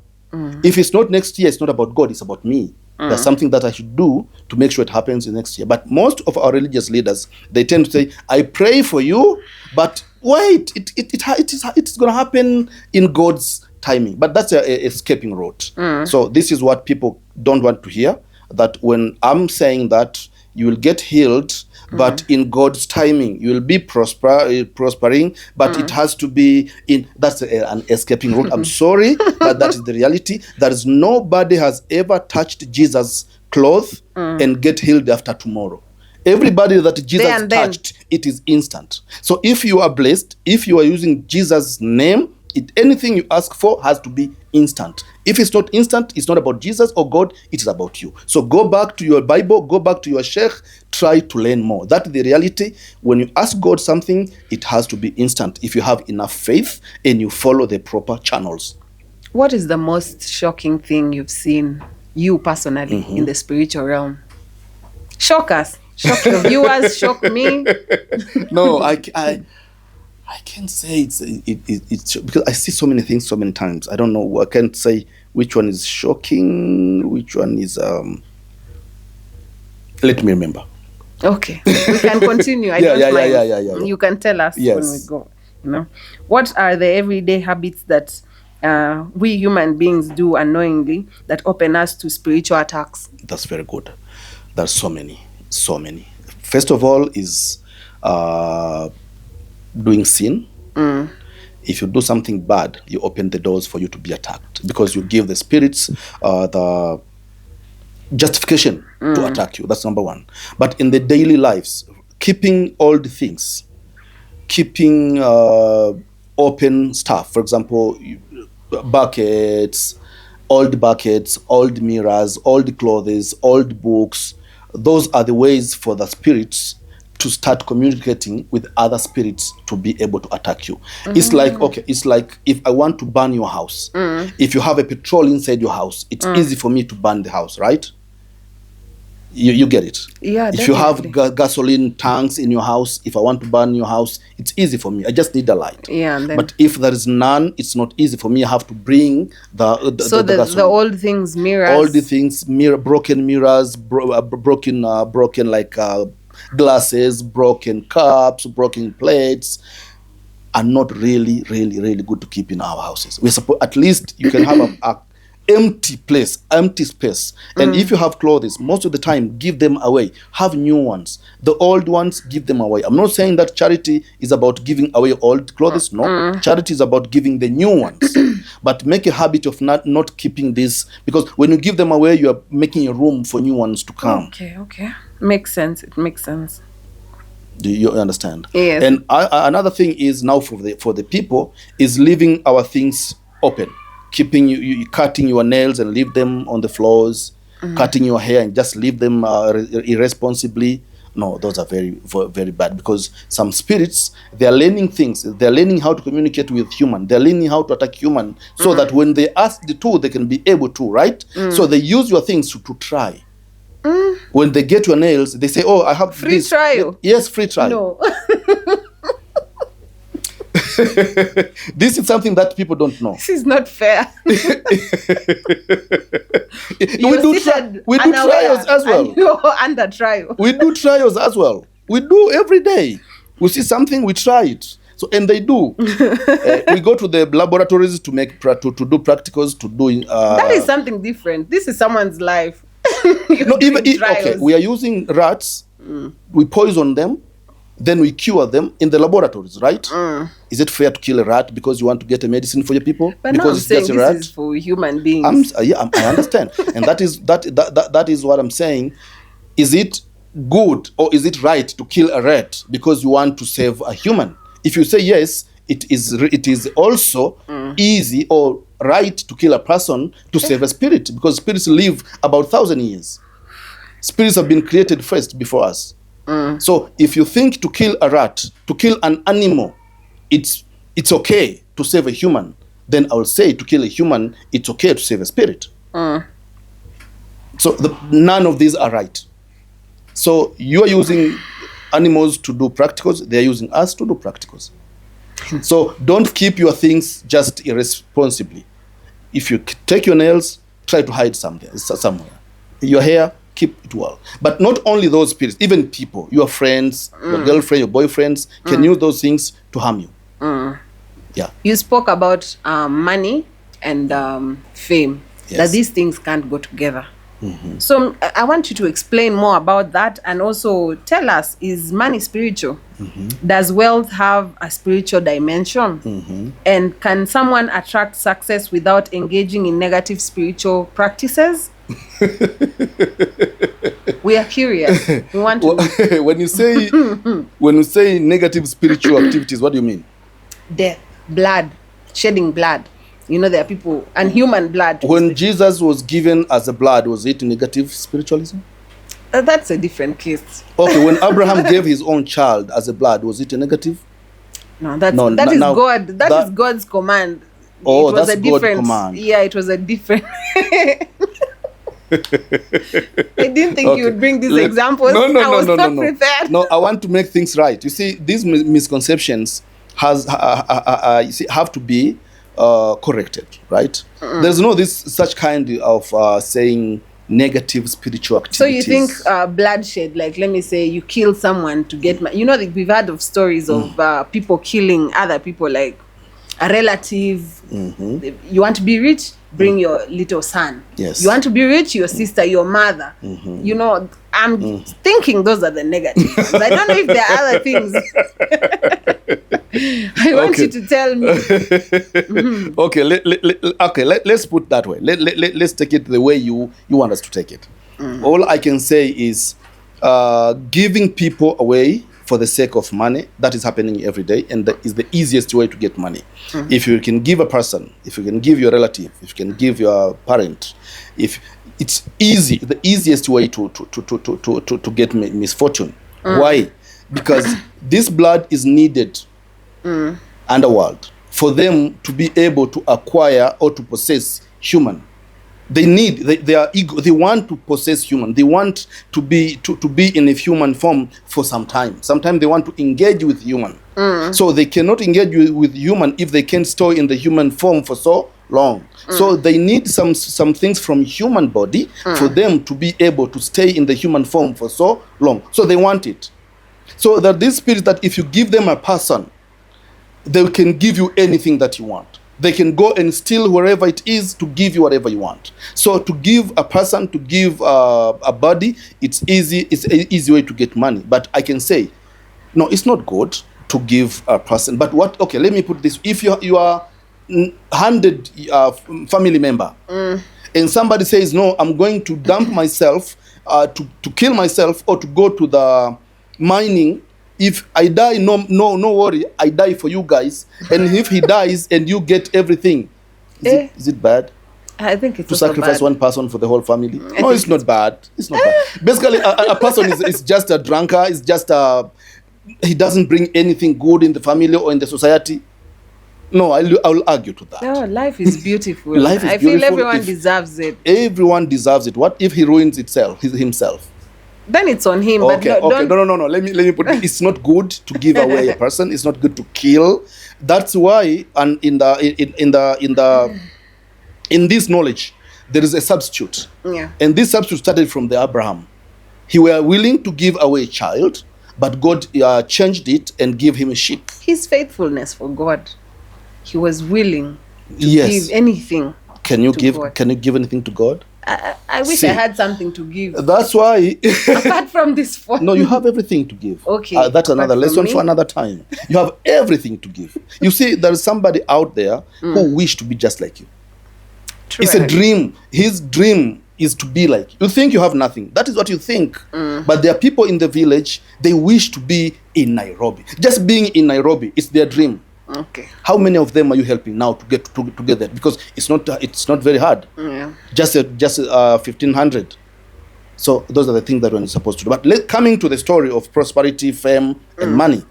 If it's not next year, it's not about God, it's about me. There's something that I should do to make sure it happens in next year. But most of our religious leaders, they tend to say, I pray for you, but wait, it's going to happen in God's timing. But that's a escaping route. So this is what people don't want to hear, that when I'm saying that you will get healed, but in God's timing, you will be prospering, but it has to be that's an escaping route. I'm sorry, but that is the reality. There is nobody has ever touched Jesus' cloth and get healed after tomorrow. Everybody that Jesus touched, it is instant. So if you are blessed, if you are using Jesus' name, anything you ask for has to be instant. If it's not instant, it's not about Jesus or God, it is about you. So go back to your Bible, go back to your sheikh, try to learn more. That's the reality. When you ask God something, it has to be instant if you have enough faith and you follow the proper channels. What is the most shocking thing you've seen, you personally, in the spiritual realm? Shock us. Shock your viewers, shock me. No, I can't say it's because I see so many things so many times. I don't know. I can't say which one is shocking, which one is. Let me remember. Okay, we can continue. Yeah. You can tell us when we go. What are the everyday habits that we human beings do unknowingly that open us to spiritual attacks? That's very good. There's so many. First of all is doing sin. If you do something bad, you open the doors for you to be attacked because you give the spirits the justification to attack you. That's number one. But in the daily lives, keeping old things, keeping open stuff, for example, buckets, old mirrors, old clothes, old books, those are the ways for the spirits to start communicating with other spirits to be able to attack you. It's like if I want to burn your house, if you have a petrol inside your house, it's easy for me to burn the house, right? You get it? Yeah, if you have gasoline tanks in your house, if I want to burn your house, it's easy for me. I just need a light. Yeah, but if there is none, it's not easy for me. I have to bring the old things, mirrors. All the things, broken mirrors, broken like glasses, broken cups, broken plates are not really good to keep in our houses. We're supposed, at least you can have a empty space. And if you have clothes, most of the time, give them away. Have new ones. The old ones, give them away. I'm not saying that charity is about giving away old clothes. No. Charity is about giving the new ones. But make a habit of not keeping this, because when you give them away, you are making a room for new ones to come. Okay. Makes sense. It makes sense. Do you understand? Yes. And another thing is now for the people is leaving our things open. Keeping you cutting your nails and leave them on the floors, cutting your hair and just leave them irresponsibly. No, those are very, very bad, because some spirits, they are learning things. They are learning how to communicate with human. They are learning how to attack human, so that when they ask the two, they can be able to, right? So they use your things to try. When they get your nails, they say, "Oh, I have free trial." Yes, free trial. No. This is something that people don't know. This is not fair. We do trials as well. You're under trial. We do trials as well. We do every day. We see something, we try it. So, and they do. We go to the laboratories to make to do practicals, to do. That is something different. This is someone's life. No, okay. We are using rats. We poison them, then we cure them in the laboratories, right? Is it fair to kill a rat because you want to get a medicine for your people? But because no, I'm it's saying just a this rat. is for human beings. I understand, and that is what I'm saying. Is it good or is it right to kill a rat because you want to save a human? If you say yes, it is also easy or right to kill a person to save a spirit, because spirits live about 1,000 years. Spirits have been created first before us. So if you think to kill a rat, to kill an animal, it's okay to save a human, then I will say to kill a human, it's okay to save a spirit. So none of these are right. So you are using animals to do practicals, they are using us to do practicals. So don't keep your things just irresponsibly. If you take your nails, try to hide somewhere. Your hair, keep it well. But not only those spirits, even people, your friends, your girlfriend, your boyfriends can use those things to harm you. Yeah. You spoke about money and fame, that these things can't go together. So I want you to explain more about that, and also tell us, is money spiritual? Does wealth have a spiritual dimension? And can someone attract success without engaging in negative spiritual practices? We are curious. We want to know. When you say negative spiritual activities, what do you mean? Death, blood, shedding blood. You know, there are people, and human blood. When Jesus was given as a blood, was it negative spiritualism? That's a different case. Okay, when Abraham gave his own child as a blood, was it a negative? No, that is God. That is God's command. Oh, that's God's command. Yeah, it was a different. I didn't think you would bring these examples. I was not prepared. No, I want to make things right. You see, these misconceptions have to be corrected, right? There's no such kind of saying negative spiritual activities. So you think bloodshed, like let me say you kill someone to get money. You know, we've heard of stories of people killing other people, like a relative. You want to be rich, bring your little son. Yes. You want to be rich, your sister, your mother. You know, I'm thinking those are the negative ones. I don't know if there are other things. I want you to tell me. Okay, let's put that way. Let's take it the way you want us to take it. All I can say is giving people away for the sake of money, that is happening every day, and that is the easiest way to get money. If you can give a person, if you can give your relative, if you can give your parent, if it's easy, the easiest way to get misfortune. Why? Because this blood is needed underworld for them to be able to acquire or to possess human. They are ego. They want to possess human. They want to be in a human form for some time. Sometimes they want to engage with human. So they cannot engage with human if they can't stay in the human form for so long. So they need some things from human body for them to be able to stay in the human form for so long. So they want it. So that this spirit, that if you give them a person, they can give you anything that you want. They can go and steal wherever it is to give you whatever you want. So to give a person, to give a body, it's easy. It's an easy way to get money. But I can say, no, it's not good to give a person. But what? Okay, let me put this: if you are 100 family member, and somebody says, no, I'm going to dump myself, to kill myself, or to go to the mining. If I die, no worry, I die for you guys. And if he dies and you get everything, is it bad? I think it's to sacrifice one person for the whole family. No, it's not bad. It's not bad. Basically, a person is just a drunkard. It's just he doesn't bring anything good in the family or in the society. No, I will argue to that. No, life is beautiful. Life is I beautiful. feel everyone deserves it. Everyone deserves it. What if he ruins himself? Then it's on him. Okay, but no. Let me put it. It's not good to give away a person. It's not good to kill. That's why, and in this knowledge, there is a substitute. Yeah. And this substitute started from the Abraham. He were willing to give away a child, but God changed it and gave him a sheep. His faithfulness for God. He was willing to Yes. give anything. Can you to give? God. Can you give anything to God? I wish See. I had something to give. That's why. Apart from this phone. No, you have everything to give. Okay. That's apart another from lesson me. for another time. You have everything to give. You see, there is somebody out there who wish to be just like you. True, It's a dream. His dream is to be like you. You think you have nothing. That is what you think. But there are people in the village, they wish to be in Nairobi. Just being in Nairobi is their dream. Okay. How many of them are you helping now to get there? Because it's not very hard. Yeah. Just 1,500. So those are the things that we're supposed to do. But coming to the story of prosperity, fame, and money.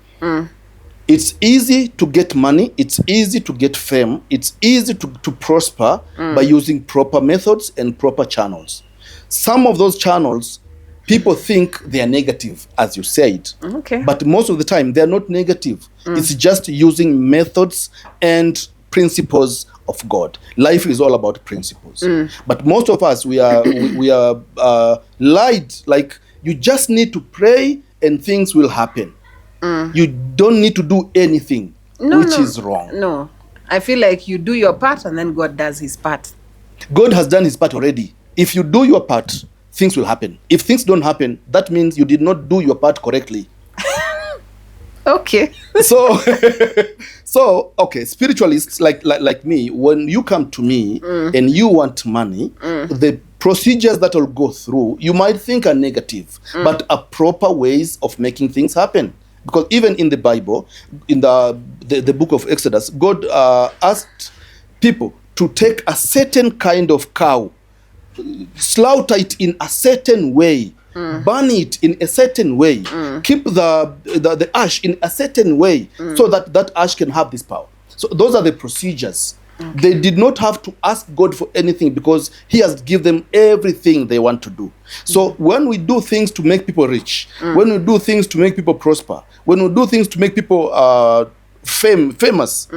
It's easy to get money. It's easy to get fame. It's easy to prosper by using proper methods and proper channels. Some of those channels, people think they are negative, as you said. Okay. But most of the time, they're not negative. It's just using methods and principles of God. Life is all about principles. But most of us, we are lied. Like, you just need to pray and things will happen. You don't need to do anything, which is wrong. No. I feel like you do your part and then God does his part. God has done his part already. If you do your part, things will happen. If things don't happen, that means you did not do your part correctly. Okay. So okay, spiritualists like me, when you come to me and you want money, the procedures that will go through, you might think are negative, but are proper ways of making things happen. Because even in the Bible, in the book of Exodus, God asked people to take a certain kind of cow, slaughter it in a certain way, burn it in a certain way, keep the ash in a certain way, so that ash can have this power. So those are the procedures. Okay. They did not have to ask God for anything because he has given them everything they want to do. So when we do things to make people rich, when we do things to make people prosper, when we do things to make people famous,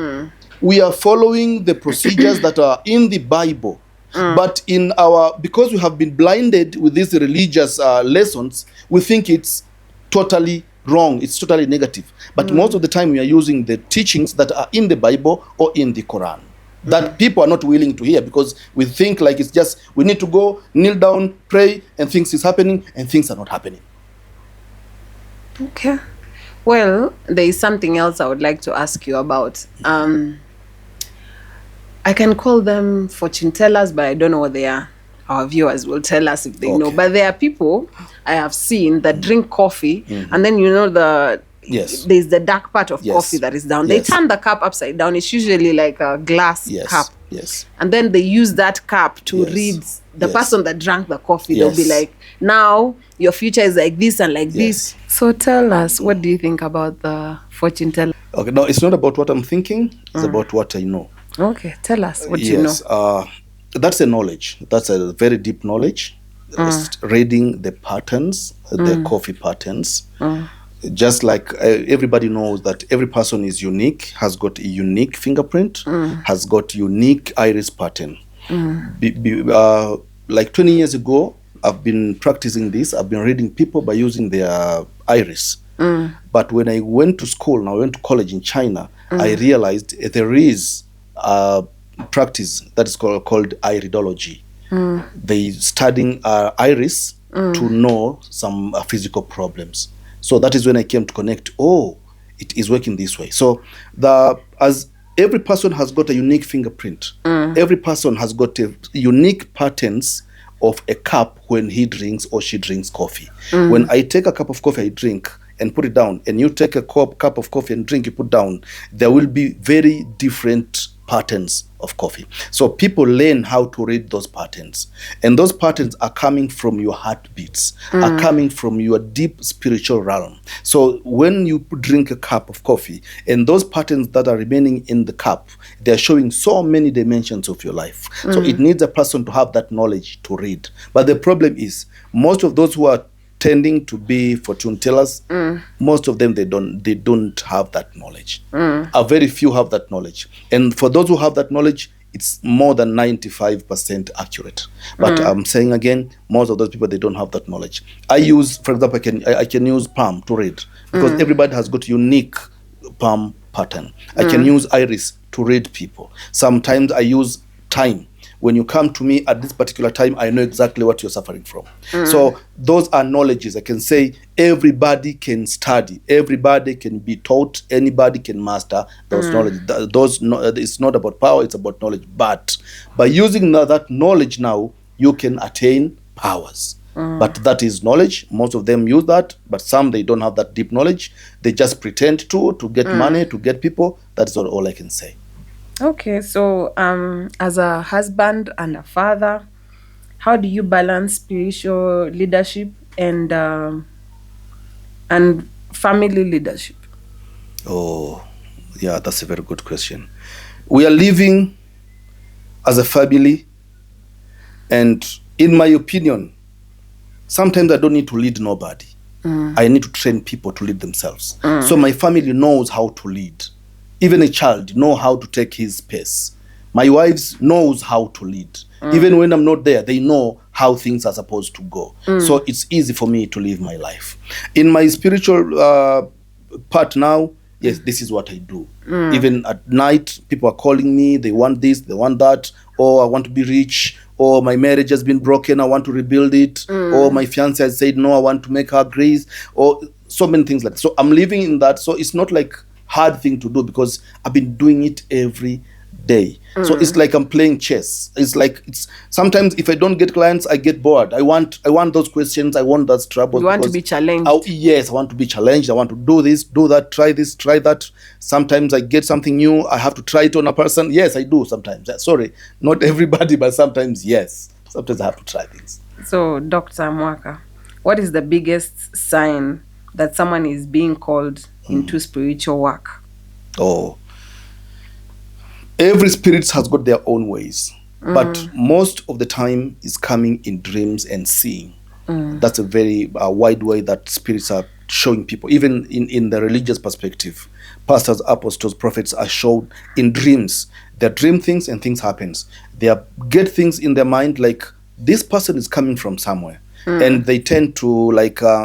we are following the procedures that are in the Bible. But because we have been blinded with these religious lessons, we think it's totally wrong, it's totally negative. But most of the time we are using the teachings that are in the Bible or in the Quran that people are not willing to hear, because we think like it's just we need to go kneel down, pray, and things is happening, and things are not happening. Okay. Well, there is something else I would like to ask you about. I can call them fortune tellers, but I don't know what they are. Our viewers will tell us if they know. But there are people I have seen that drink coffee, and then there's the dark part of coffee that is down. They turn the cup upside down. It's usually like a glass cup. Yes. And then they use that cup to read the person that drank the coffee. They'll be like, now your future is like this and like this. So tell us, what do you think about the fortune teller? Okay, no, it's not about what I'm thinking. It's about what I know. Okay, tell us what you know. That's a knowledge. That's a very deep knowledge. It's reading the patterns, the coffee patterns. Just like everybody knows that every person is unique, has got a unique fingerprint, has got unique iris pattern. Like 20 years ago, I've been practicing this. I've been reading people by using their iris. But when I went to school, and I went to college in China, I realized there is a practice that is called iridology. They studying iris to know some physical problems. So that is when I came to connect. Oh, it is working this way. So as every person has got a unique fingerprint, every person has got a unique patterns of a cup when he drinks or she drinks coffee. When I take a cup of coffee, I drink and put it down, and you take a cup of coffee and drink, you put down, there will be very different patterns of coffee. So people learn how to read those patterns, and those patterns are coming from your heartbeats, are coming from your deep spiritual realm. So when you drink a cup of coffee, and those patterns that are remaining in the cup, they're showing so many dimensions of your life. So it needs a person to have that knowledge to read. But the problem is, most of those who are tending to be fortune tellers, most of them they don't have that knowledge. A very few have that knowledge, and for those who have that knowledge, it's more than 95% accurate. But I'm saying again, most of those people, they don't have that knowledge. I use, for example, I can use palm to read, because everybody has got unique palm pattern. I can use iris to read people. Sometimes I use time. When you come to me at this particular time, I know exactly what you're suffering from. So those are knowledges. I can say everybody can study, everybody can be taught, anybody can master those knowledge. It's not about power, it's about knowledge. But by using that knowledge now, you can attain powers. But that is knowledge. Most of them use that, but some, they don't have that deep knowledge. They just pretend to get money, to get people. That's all I can say. Okay, so as a husband and a father, how do you balance spiritual leadership and family leadership? Oh, yeah, that's a very good question. We are living as a family, and in my opinion, sometimes I don't need to lead nobody. I need to train people to lead themselves. So my family knows how to lead. Even a child know how to take his pace. My wife knows how to lead. Even when I'm not there, they know how things are supposed to go. So it's easy for me to live my life. In my spiritual part now, yes, this is what I do. Even at night, people are calling me, they want this, they want that, or I want to be rich, or my marriage has been broken, I want to rebuild it, or my fiance has said, no, I want to make her grace, or so many things like that. So I'm living in that. So it's not like hard thing to do, because I've been doing it every day. So it's like I'm playing chess. It's like, it's sometimes if I don't get clients, I get bored. I want those questions, I want that trouble. You want to be challenged. Yes, I want to be challenged. I want to do this, do that, try this, try that. Sometimes I get something new, I have to try it on a person. Yes, I do sometimes. Sorry, not everybody, but sometimes yes. Sometimes I have to try things. So, Dr. Mwaka, what is the biggest sign that someone is being called into spiritual work? Oh, every spirit has got their own ways, but most of the time is coming in dreams and seeing. That's a very wide way that spirits are showing people. Even in the religious perspective, pastors, apostles, prophets are shown in dreams. They dream things and things happens. They get things in their mind, like this person is coming from somewhere, and they tend to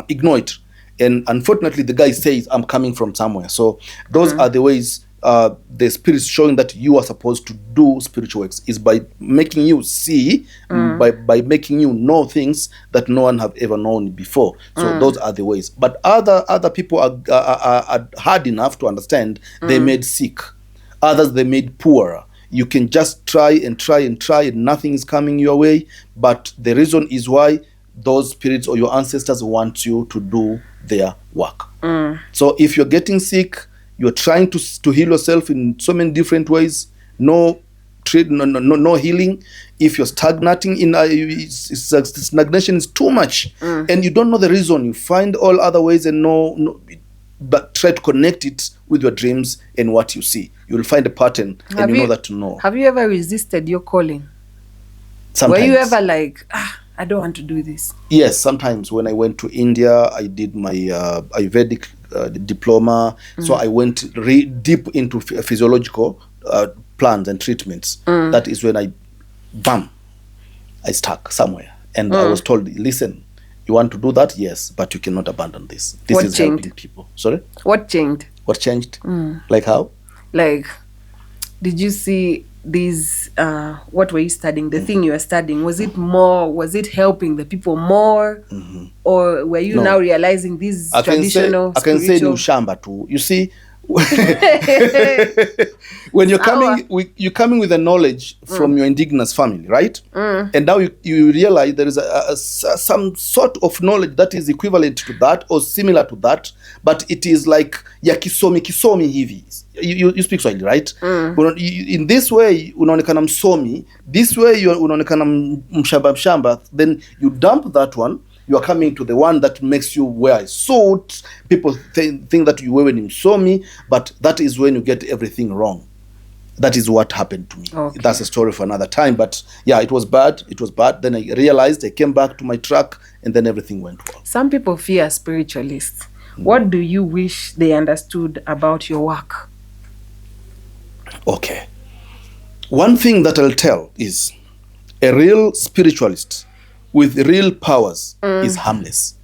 ignore it. And unfortunately, the guy says, I'm coming from somewhere. So those are the ways the spirit is showing that you are supposed to do spiritual works, is by making you see, by making you know things that no one have ever known before. So those are the ways. But other people are hard enough to understand. They made sick. Others, they made poor. You can just try and try and try, and nothing is coming your way. But the reason is why those spirits or your ancestors want you to do their work. So if you're getting sick, you're trying to heal yourself in so many different ways, no healing. If you're stagnating stagnation is too much, and you don't know the reason, you find all other ways and but try to connect it with your dreams and what you see. You'll find a pattern, and you know that to know. Have you ever resisted your calling? Sometimes. Were you ever like, I don't want to do this? Yes, sometimes. When I went to India, I did my Ayurvedic diploma. So I went deep into physiological plans and treatments. That is when I stuck somewhere. And I was told, listen, you want to do that? Yes, but you cannot abandon this. This is helping people. Sorry? What changed? What changed? Like how? Like, did you see these, what were you studying? The thing you were studying, was it helping the people more? Or were you now realizing these traditional I can say ni ushamba too. You see, when you're coming with the knowledge from your indigenous family, right? And now you realize there is some sort of knowledge that is equivalent to that or similar to that, but it is like ya kisomi hivi. You speak Swahili, right? In this way unaonekana msomi, this way unaonekana mshamba, then you dump that one. You are coming to the one that makes you wear a suit. People think that you wear an msomi, but that is when you get everything wrong. That is what happened to me. Okay. That's a story for another time. But yeah, it was bad. Then I realized, I came back to my track, and then everything went well. Some people fear spiritualists. What do you wish they understood about your work? Okay. One thing that I'll tell is a real spiritualist with real powers is harmless.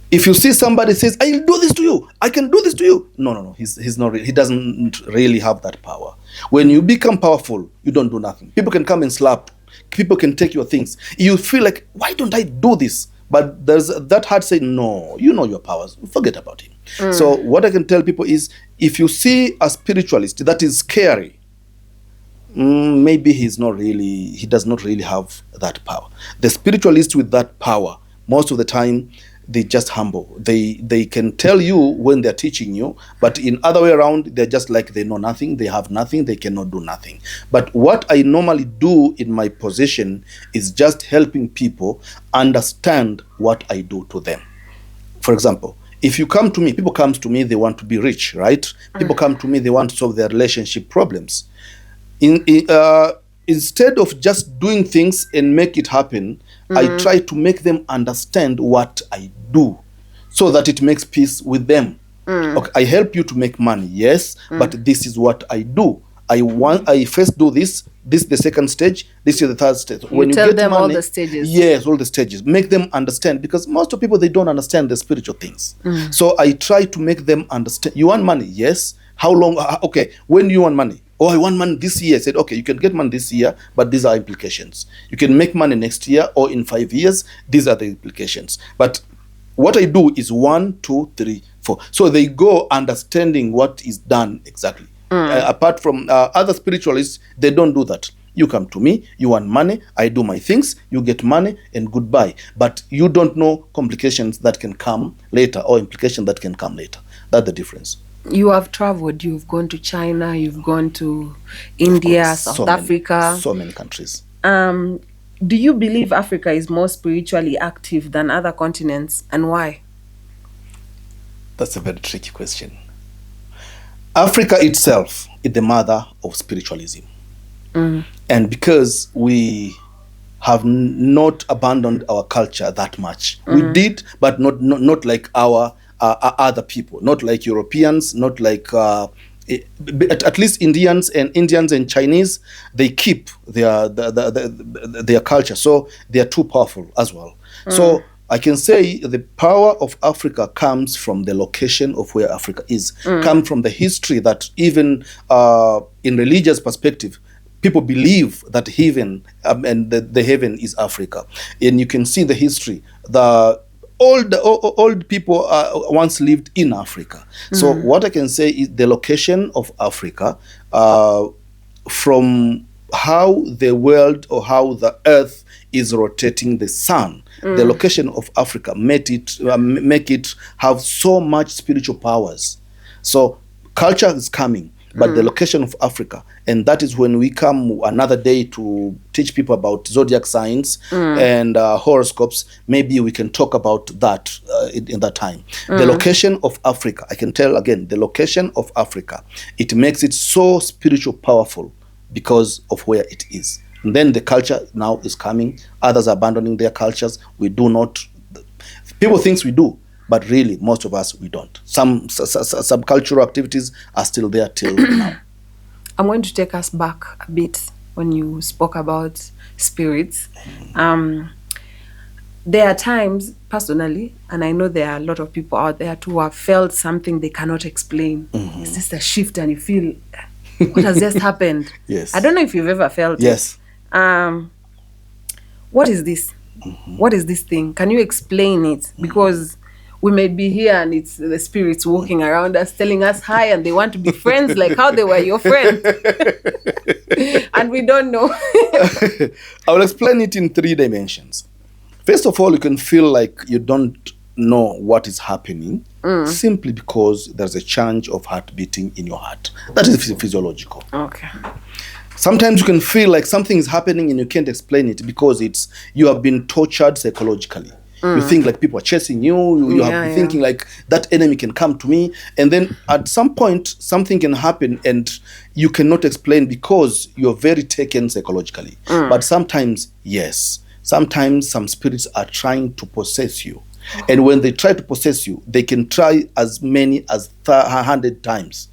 If you see somebody says, I'll do this to you, I can do this to you. No. He's not he doesn't really have that power. When you become powerful, you don't do nothing. People can come and slap. People can take your things. You feel like, why don't I do this? But there's that heart saying, no, you know your powers. Forget about him. So what I can tell people is, if you see a spiritualist that is scary, maybe he does not really have that power. The spiritualist with that power, most of the time, they just humble. They can tell you when they're teaching you, but in other way around, they're just like they know nothing, they have nothing, they cannot do nothing. But what I normally do in my position is just helping people understand what I do to them. For example, if you come to me, people come to me, they want to be rich, right? People come to me, they want to solve their relationship problems. Instead of just doing things and make it happen, I try to make them understand what I do so that it makes peace with them. Okay, I help you to make money, yes, but this is what I do. I first do this is the second stage, this is the third stage. When you tell them money, all the stages. Yes, all the stages. Make them understand, because most of people, they don't understand the spiritual things. So I try to make them understand. You want money? Yes. How long? Okay, when do you want money? Oh, I want money this year. I said, okay, you can get money this year, but these are implications. You can make money next year or in 5 years. These are the implications. But what I do is 1, 2, 3, 4. So they go understanding what is done exactly. Apart from other spiritualists, they don't do that. You come to me, you want money, I do my things, you get money, and goodbye. But you don't know complications that can come later or implications that can come later. That's the difference. You have traveled, you've gone to China, you've gone to India, South Africa. So many countries. Do you believe Africa is more spiritually active than other continents, and why? That's a very tricky question. Africa itself is the mother of spiritualism. And because we have not abandoned our culture that much, we did, but not like our other people, not like Europeans, not like at least Indians and Chinese. They keep their culture, so they are too powerful as well. So I can say the power of Africa comes from the location of where Africa is, comes from the history that even in religious perspective, people believe that heaven and the heaven is Africa. And you can see the history. The old people once lived in Africa. So what I can say is the location of Africa, from how the world or how the earth is rotating the sun, the location of Africa make it have so much spiritual powers. So culture is coming, but the location of Africa, and that is when we come another day to teach people about zodiac signs and horoscopes. Maybe we can talk about that in that time. The location of Africa, I can tell again, the location of Africa, it makes it so spiritual powerful because of where it is. And then the culture now is coming. Others are abandoning their cultures. We do not. People think we do, but really, most of us, we don't. Some cultural activities are still there till now. I'm going to take us back a bit when you spoke about spirits. There are times, personally, and I know there are a lot of people out there too, who have felt something they cannot explain. It's just a shift and you feel, what has just happened? Yes. I don't know if you've ever felt yes. it. What is this? What is this thing? Can you explain it? Because we may be here and it's the spirits walking around us telling us hi and they want to be friends like how they were your friends. And we don't know. I will explain it in 3 dimensions. First of all, you can feel like you don't know what is happening simply because there's a change of heart beating in your heart. That is physiological. Okay. Sometimes you can feel like something is happening and you can't explain it because you have been tortured psychologically. You think like people are chasing you. You have been thinking like that enemy can come to me. And then at some point, something can happen and you cannot explain because you're very taken psychologically. But sometimes, yes. Sometimes some spirits are trying to possess you. And when they try to possess you, they can try as many as 100 times,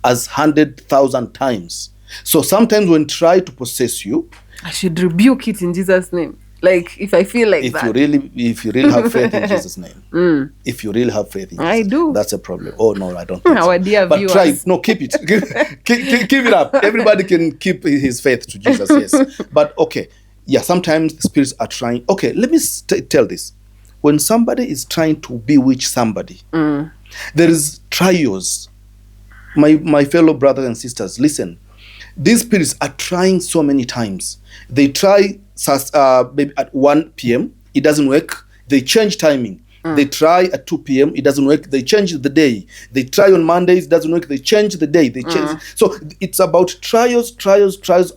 as 100,000 times. So sometimes when try to possess you, I should rebuke it in Jesus' name. Like if I feel like if that. you really have faith in Jesus' name, if you really have faith in Jesus, I do. that's a problem. Oh no, I don't think Our so. dear But viewers. try, no, keep it, keep it up. Everybody can keep his faith to Jesus, yes. But okay, yeah, sometimes the spirits are trying. Okay, let me tell this: when somebody is trying to bewitch somebody, there is trials. My fellow brothers and sisters, listen. These spirits are trying so many times. They try maybe at 1 p.m. It doesn't work. They change timing. They try at 2 p.m. It doesn't work. They change the day. They try on Mondays. It doesn't work. They change the day. They change. So it's about trials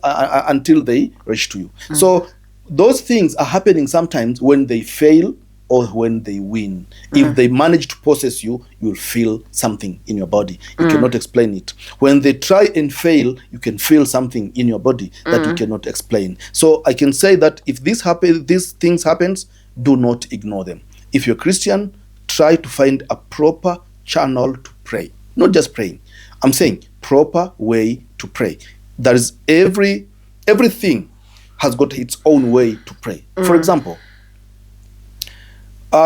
until they reach to you. So those things are happening sometimes when they fail or when they win. If they manage to possess you, you'll feel something in your body. You cannot explain it. When they try and fail, you can feel something in your body that you cannot explain. So I can say that if these things happens, do not ignore them. If you're Christian, try to find a proper channel to pray. Not just praying. I'm saying proper way to pray. There is everything has got its own way to pray. For example,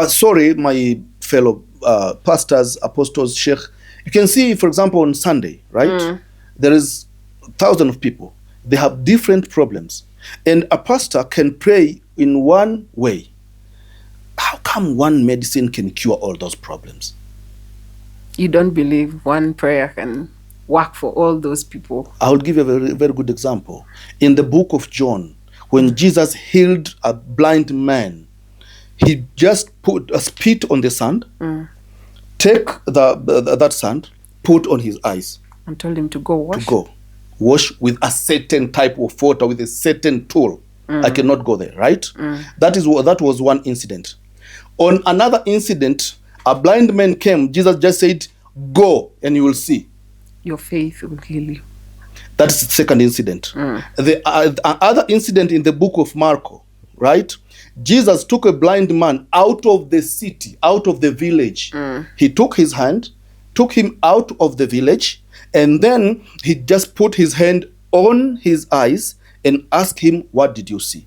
sorry, my fellow pastors, apostles, sheikh. You can see, for example, on Sunday, right? There is thousands of people. They have different problems. And a pastor can pray in one way. How come one medicine can cure all those problems? You don't believe one prayer can work for all those people? I will give you a very, very good example. In the book of John, when Jesus healed a blind man, he just put a spit on the sand, take that sand, put on his eyes. And told him to go wash? To go. Wash with a certain type of water, with a certain tool. I cannot go there, right? That was one incident. On another incident, a blind man came. Jesus just said, go and you will see. Your faith will heal you. That's the second incident. The other incident in the book of Marko, right? Jesus took a blind man out of the city, out of the village. He took his hand, took him out of the village, and then he just put his hand on his eyes and asked him, what did you see?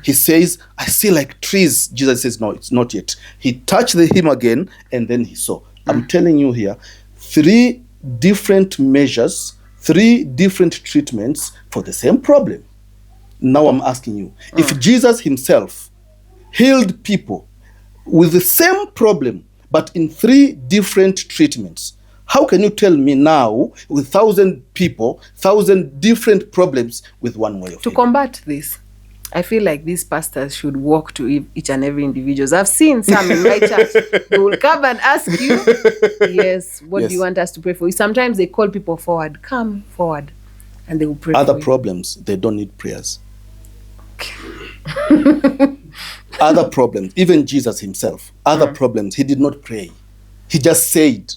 He says, I see like trees. Jesus says, no, it's not yet. He touched him again, and then he saw. I'm telling you here, 3 different measures, 3 different treatments for the same problem. Now I'm asking you, if Jesus himself healed people with the same problem, but in 3 different treatments, how can you tell me now, with 1,000 people, 1,000 different problems, with one way of To healing? combat this, I feel like these pastors should walk to each and every individual. I've seen some in my church. They will come and ask you, yes, what do you want us to pray for you? Sometimes they call people forward. Come forward. And they will pray Other for you. problems, they don't need prayers. Other problems, even Jesus himself, other problems, he did not pray. He just said,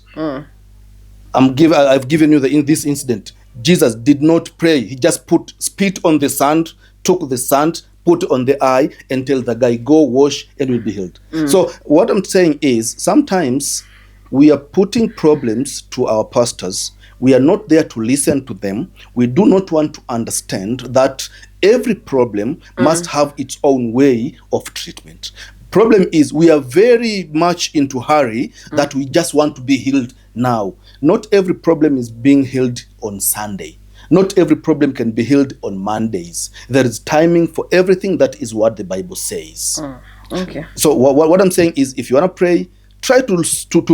I've given you in this incident. Jesus did not pray. He just put spit on the sand, took the sand, put on the eye, and tell the guy, go wash and will be healed. So what I'm saying is, sometimes we are putting problems to our pastors. We are not there to listen to them. We do not want to understand that every problem must have its own way of treatment. Problem is, we are very much into hurry that we just want to be healed now. Not every problem is being healed on Sunday. Not every problem can be healed on Mondays. There is timing for everything. That is what the Bible says. Okay. So what I'm saying is, if you want to pray, try to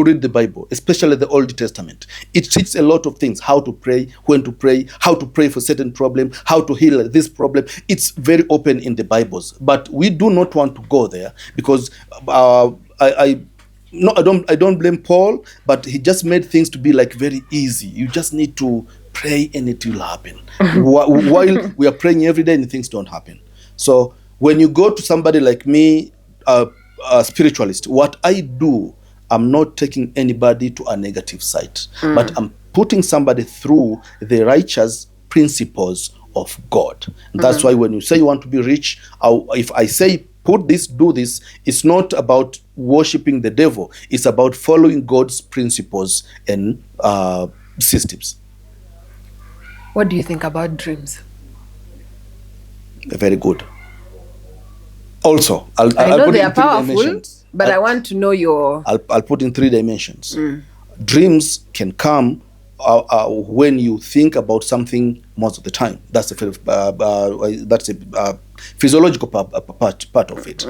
read the Bible, especially the Old Testament. It teaches a lot of things: how to pray, when to pray, how to pray for certain problem, how to heal this problem. It's very open in the Bibles, but we do not want to go there because I don't blame Paul, but he just made things to be like very easy. You just need to pray and it will happen. While we are praying every day and things don't happen. So when you go to somebody like me, a spiritualist, what I do, I'm not taking anybody to a negative side, but I'm putting somebody through the righteous principles of God. That's why when you say you want to be rich, if I say put this, do this, it's not about worshiping the devil. It's about following God's principles and systems. What do you think about dreams? Very good. Also, I know put they it are in three powerful, dimensions. but I want to know your... I'll put in 3 dimensions. Dreams can come when you think about something most of the time. That's a physiological part of it.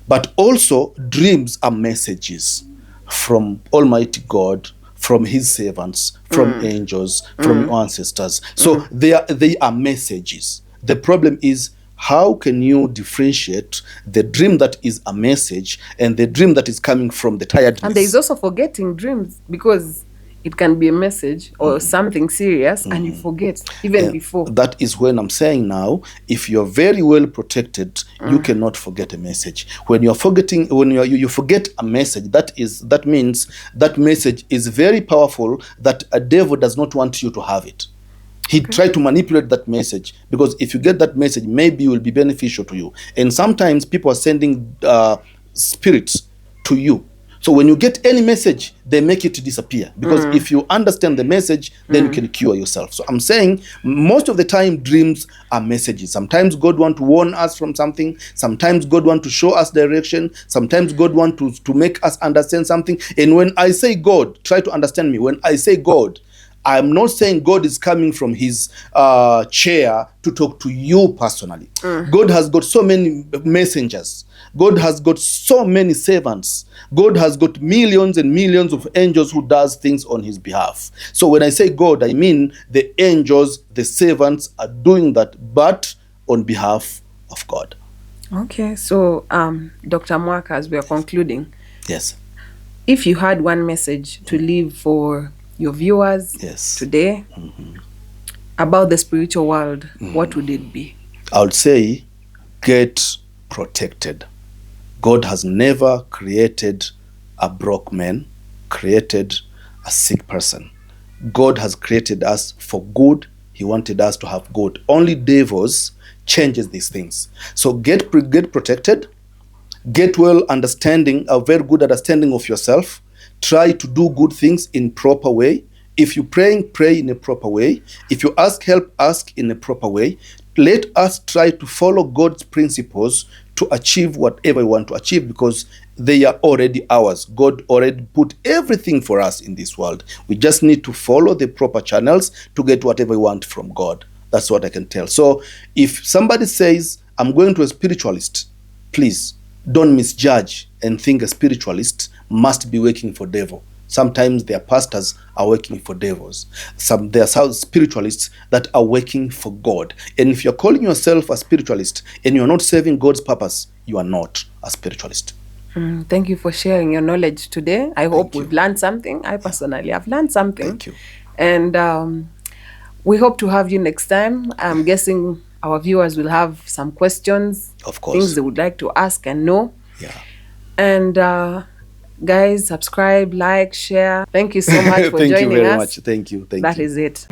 But also, dreams are messages from Almighty God, from His servants, from angels, from ancestors. So they are messages. The problem is, how can you differentiate the dream that is a message and the dream that is coming from the tiredness? And there is also forgetting dreams, because it can be a message or something serious and you forget even before. That is when I'm saying now, if you're very well protected, you cannot forget a message. When you're forgetting, when you forget a message, that means that message is very powerful, that a devil does not want you to have it. He tried to manipulate that message, because if you get that message, maybe it will be beneficial to you. And sometimes people are sending spirits to you. So when you get any message, they make it to disappear. Because if you understand the message, then you can cure yourself. So I'm saying most of the time, dreams are messages. Sometimes God wants to warn us from something. Sometimes God wants to show us direction. Sometimes God wants to make us understand something. And when I say God, try to understand me. When I say God, I'm not saying God is coming from His chair to talk to you personally. God has got so many messengers. God has got so many servants. God has got millions and millions of angels who does things on His behalf. So when I say God, I mean the angels, the servants are doing that, but on behalf of God. Okay, so Dr. Mwaka, as we are concluding, Yes. if you had one message to leave for your viewers today about the spiritual world, what would it be? I would say, get protected. God has never created a broke man, created a sick person. God has created us for good. He wanted us to have good. Only devils changes these things. So get protected, get well understanding, a very good understanding of yourself. Try to do good things in proper way. If you pray in a proper way. If you ask help, ask in a proper way. Let us try to follow God's principles to achieve whatever we want to achieve, because they are already ours. God already put everything for us in this world. We just need to follow the proper channels to get whatever we want from God. That's what I can tell. So if somebody says, I'm going to a spiritualist, please don't misjudge and think a spiritualist must be working for devil. Sometimes their pastors are working for devils. There are spiritualists that are working for God. And if you're calling yourself a spiritualist and you're not serving God's purpose, you are not a spiritualist. Thank you for sharing your knowledge today. I hope we've learned something. I personally have learned something. Thank you. And we hope to have you next time. I'm guessing our viewers will have some questions. Of course. Things they would like to ask and know. Yeah. And guys, subscribe, like, share. Thank you so much for Thank joining you very us. much. Thank you. That is it.